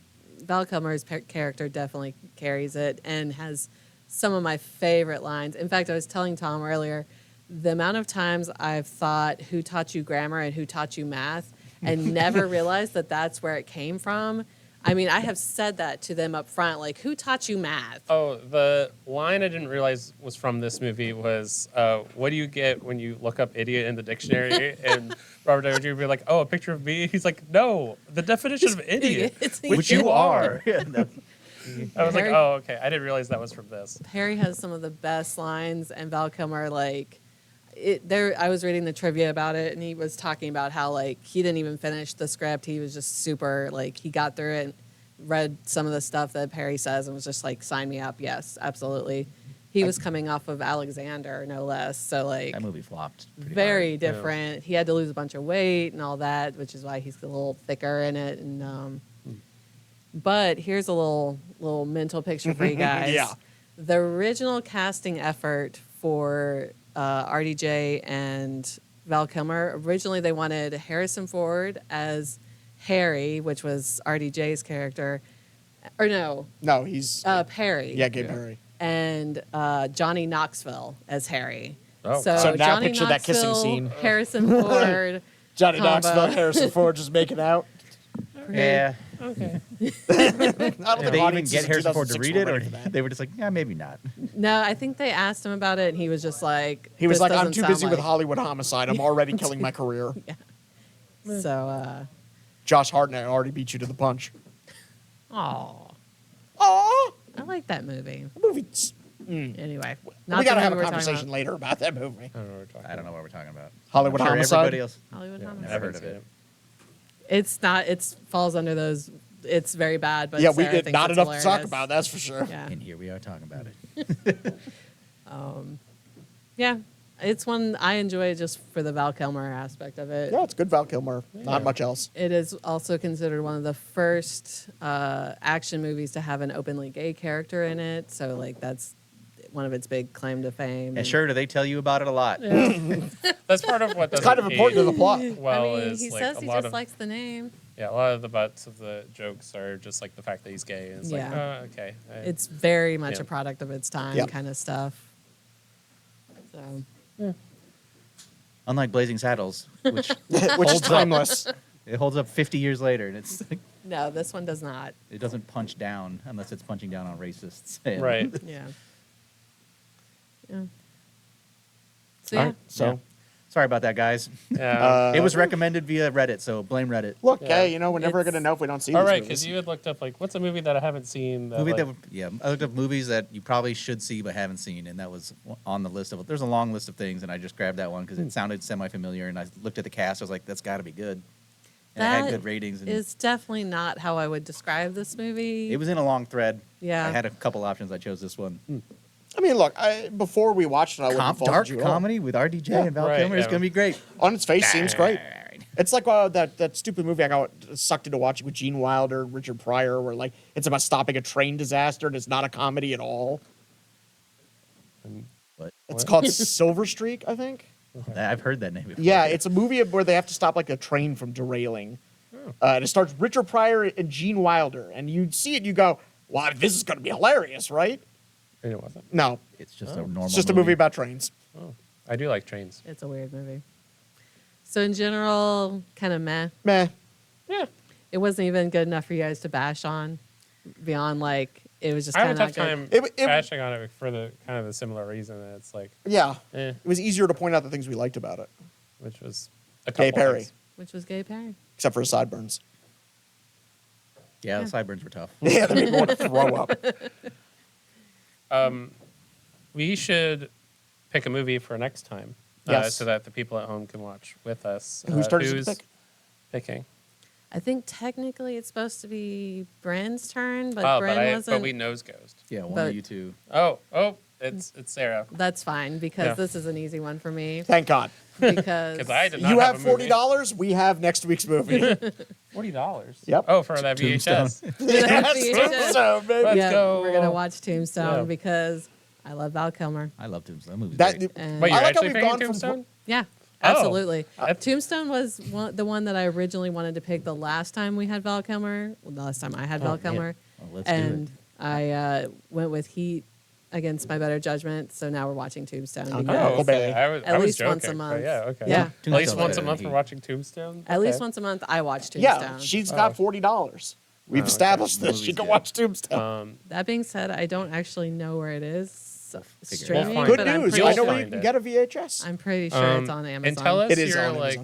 Val Kilmer's character definitely carries it and has some of my favorite lines. In fact, I was telling Tom earlier, the amount of times I've thought, who taught you grammar and who taught you math, and never realized that that's where it came from. I mean, I have said that to them up front, like, who taught you math? Oh, the line I didn't realize was from this movie was, what do you get when you look up idiot in the dictionary? And Robert Downey Jr. would be like, oh, a picture of me? He's like, no, the definition of idiot. It's- Which you are. Yeah, no. I was like, Harry- oh, okay. I didn't realize that was from this. Harry has some of the best lines, and Val Kilmer, like, I was reading the trivia about it, and he was talking about how, like, he didn't even finish the script. He was just super, like, he got through it and read some of the stuff that Harry says and was just like, sign me up. Yes, absolutely. He was coming off of Alexander, no less. So, like, That movie flopped. Pretty very hard. different. He had to lose a bunch of weight and all that, which is why he's a little thicker in it. And but here's a little mental picture for you guys. Yeah. The original casting effort for RDJ and Val Kilmer, originally they wanted Harrison Ford as Harry, which was RDJ's character, or no, No, he's Perry. yeah, Gabe Yeah. Perry. And Johnny Knoxville as Harry. Oh. So now Johnny picture that kissing Knoxville, scene. Harrison Ford. Johnny Combo. Knoxville, Harrison Ford just making out. Yeah. Okay. I don't Did think they even audiences get in Harrison Ford to 2006 read were it, or ready for that. they were just like, yeah, maybe not. No, I think they asked him about it, and he was just like, He was "This like, I'm doesn't too sound busy with like-" Hollywood homicide. I'm already killing my career. So, Josh Hartnett already beat you to the punch. oh, Oh, I like that movie. movies. Anyway, We not gotta the have a movie we're talking conversation about. later about that movie. I don't know what we're talking I don't know what we're talking about. Hollywood I'm sure Homicide? Everybody else. Hollywood Yeah, Homicide. Never haven't heard of seen it. It's not. It falls under those. It's very bad, but Yeah, Sarah we thinks not it's enough to talk hilarious. about, that's for sure. Yeah, And here we are talking about it. yeah. It's one I enjoy just for the Val Kilmer aspect of it. Yeah, it's good Val Kilmer. Not much else. It is also considered one of the first action movies to have an openly gay character in it. So, like, that's one of its big claim to fame. And sure, do they tell you about it a lot? That's part of what It's doesn't kind of important to the age plot. well I mean, is he like says a he lot just of likes the name. yeah, a lot of the butts of the jokes are just like the fact that he's gay. And it's like, Yeah. oh, okay. It's very much Yeah. a product of its time, Yep. kind of stuff. So, Unlike Blazing Saddles, which Which is Holds up. timeless. it holds up 50 years later, and no, this one does not. it doesn't punch down unless it's punching down on racists. And- right. Yeah. Yeah. So, All yeah. right, so Yeah. Sorry about that, guys. Yeah. It was recommended via Reddit, so blame Reddit. look, Yeah. hey, we're never It's- going to know if we don't see All these right, movies. because you had looked up like what's a movie that I haven't seen. That, Movie like, I looked up movies that you probably should see but haven't seen, and that was on the list of. There's a long list of things, and I just grabbed that one because it sounded semi-familiar, and I looked at the cast. I was like, that's got to be good. And it had That good ratings. And is definitely not how I would describe this movie. it was in a long thread. Yeah. I had a couple options. I chose this one. I mean, look, before we watched it, I wouldn't fault Dark you at all. comedy with RDJ Yeah. and Val Right, Kilmer is yeah. going to be great. On its face, seems great. It's like that stupid movie I got sucked into watching with Gene Wilder and Richard Pryor, where like it's about stopping a train disaster and it's not a comedy at all. But It's What? called Silver Streak, I think. I've heard that name before. Yeah, it's a movie where they have to stop like a train from derailing. And it stars Richard Pryor and Gene Wilder. And you see it, you go, "Wow, this is going to be hilarious, right?" And it wasn't. No, It's just a normal. it's just a movie about trains. Oh, I do like trains. It's a weird movie. So in general, kind of meh. Meh. Yeah. It wasn't even good enough for you guys to bash on. Beyond like it was just I kind have of a tough not good. time It- bashing on it for the kind of the similar reason that it's like, Yeah. eh, It was easier to point out the things we liked about it, which was a couple Gay Perry, things. Which was Gay Perry. except for his sideburns. Yeah, the sideburns were tough. Yeah, they made me want to throw up. We should pick a movie for next time, Yes. so that the people at home can watch with us. Whose turn is it to pick? Picking? I think technically it's supposed to be Bren's turn, but Oh, Bren but wasn't. we nose ghost. Yeah, one But- of you two. Oh, it's Sarah. That's fine because Yeah. this is an easy one for me Thank God. because Because I did not You have have a movie. $40. We have next week's movie. $40. Yep. Oh, for that Tombstone. VHS. VHS. So, baby. Let's yeah, go. we're gonna watch Tombstone Yeah. because I love Val Kilmer. I love Tombstone. That movie's That, great. And Wait, you're I like how actually we've picking gone from Tombstone? yeah, Oh. absolutely. I- Tombstone was the one that I originally wanted to pick the last time we had Val Kilmer. Well, the last time I had Oh, Val man. Kilmer, Well, let's do and I went with Heat against my better judgment. So now we're watching Tombstone. Oh, because Oh, okay. okay. I At was least once a joking, but month. Yeah, okay. Yeah. At least Tombstone's once a better month than for Heat. watching Tombstone. At Okay. least once a month, I watch Tombstone. yeah, she's got $40. We've okay. established The this. She movie's can good. watch Tombstone. That being said, I don't actually know where it is figure it streaming, out. We'll Good but I'm news. pretty I know sure, where you can get a VHS. I'm pretty sure it's on Amazon. And tell us It is your on like.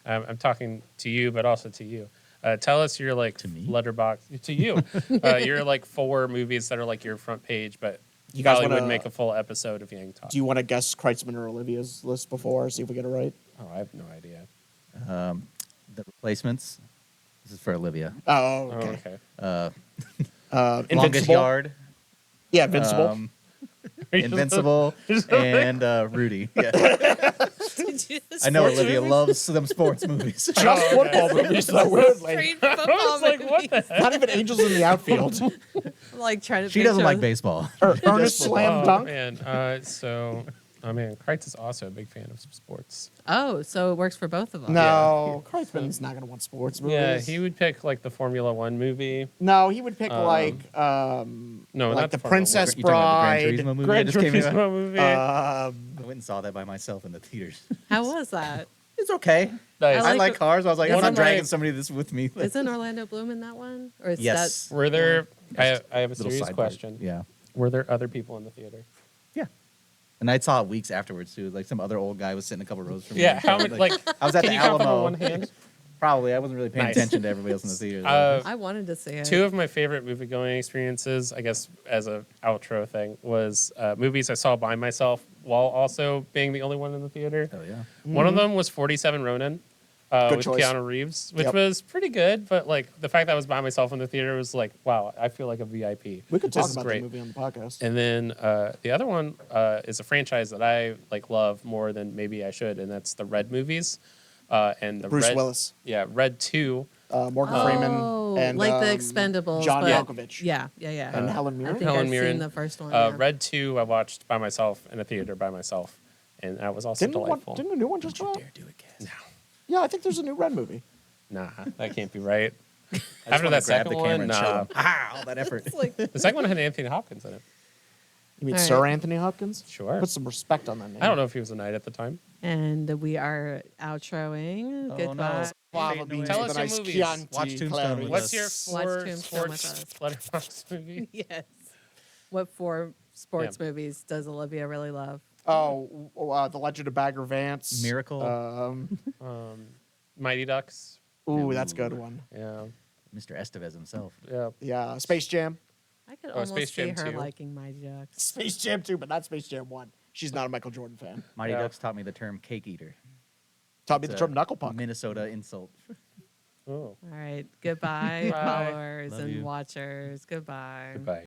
Amazon. I'm talking to you, but also to you. Tell us your like To me? letterbox to you. Your like 4 movies that are like your front page, but You guys probably would wanna- make a full episode of Yang Talk. Do you want to guess Kreitzman or Olivia's list before? See if we get it right. Oh, I have no idea. The Replacements. This is for Olivia. Oh, Oh, okay. okay. Longest Invincible. Yard. Yeah, Invincible. Invincible, and Rudy. Yeah. Did you I know sports Olivia movies? loves them sports movies. Just Oh, okay. football movies, though, weirdly. Straight I football was like, what the movies. heck? Not even Angels in the Outfield. I'm like trying to. She doesn't picture- like baseball. or Ernest Just football. Slam Dunk. Man, man, Kreitz is also a big fan of sports. Oh, so it works for both of us. No, Kreitzman's not going to want sports movies. Yeah, he would pick like the Formula One movie. No, he would pick No, like not the the Formula Princess You talking about the Gran Bride. Turismo movie Gran that just came out? Turismo movie. I went and saw that by myself in the theaters. How was that? It's okay. Nice. I like like it. cars. I was like, I'm Isn't not dragging like- somebody this with me. Isn't Orlando Bloom in that one? Or is Yes. that Were there? I have a Little serious side part. question. Yeah. Were there other people in the theater? Yeah. And I saw it weeks afterwards too. Like some other old guy was sitting a couple rows from me. Yeah. How many? Like, I was at can the you count them on Alamo. one hand? Probably. I wasn't really paying Nice. attention to everybody else in the theater. I wanted to see it. 2 of my favorite movie going experiences, I guess, as a outro thing, was movies I saw by myself while also being the only one in the theater. Hell yeah. One of them was 47 Ronin. Good With choice. Keanu Reeves, which Yep. was pretty good, but like the fact that I was by myself in the theater was like, wow, I feel like a VIP. We could This talk is about great. that movie on the podcast. And then the other one is a franchise that I like love more than maybe I should, and that's the Red movies. And the Bruce Red, Willis, yeah, Red 2. Morgan Oh, Freeman, and like the Expendables. John but- Malkovich. Yeah. and Helen I Mirren. think Helen I've Mirren. seen the first one. yeah. Red 2 I watched by myself in a theater by myself, and that was also delightful. Didn't a new one just Don't you drop? dare do it, Cass. Yeah, I think there's a new Red movie. Nah, that can't be right. I just After wanna that grab second the camera one, and show nah. them. Ah, all that effort. It's like, The second one had Anthony Hopkins in it. You mean All right. Sir Anthony Hopkins? Sure. Put some respect on that name. I don't know if he was a knight at the time. and we are outroing. Oh, Goodbye. no. Lava Fading beans Tell with us a your nice movies. Chianti Watch Tombstone Clary. with What's us. your Watch 4 Tombstone with sports us. letterbox movie? Yes. What 4 sports movies does Olivia really love? The Legend of Bagger Vance. Miracle. Mighty Ducks. Ooh, that's a good one. Yeah. Mr. Estevez himself. Yeah. Yeah, Space Jam. I could Oh, almost Space see Jam her 2. liking Mighty Ducks. Space Jam 2, but not Space Jam 1. She's not a Michael Jordan fan. Mighty Yeah. Ducks taught me the term cake eater. Taught me It's the a term knuckle puck. Minnesota insult. Oh. All right. Goodbye, Bye. followers Love and you. watchers. Goodbye. Goodbye.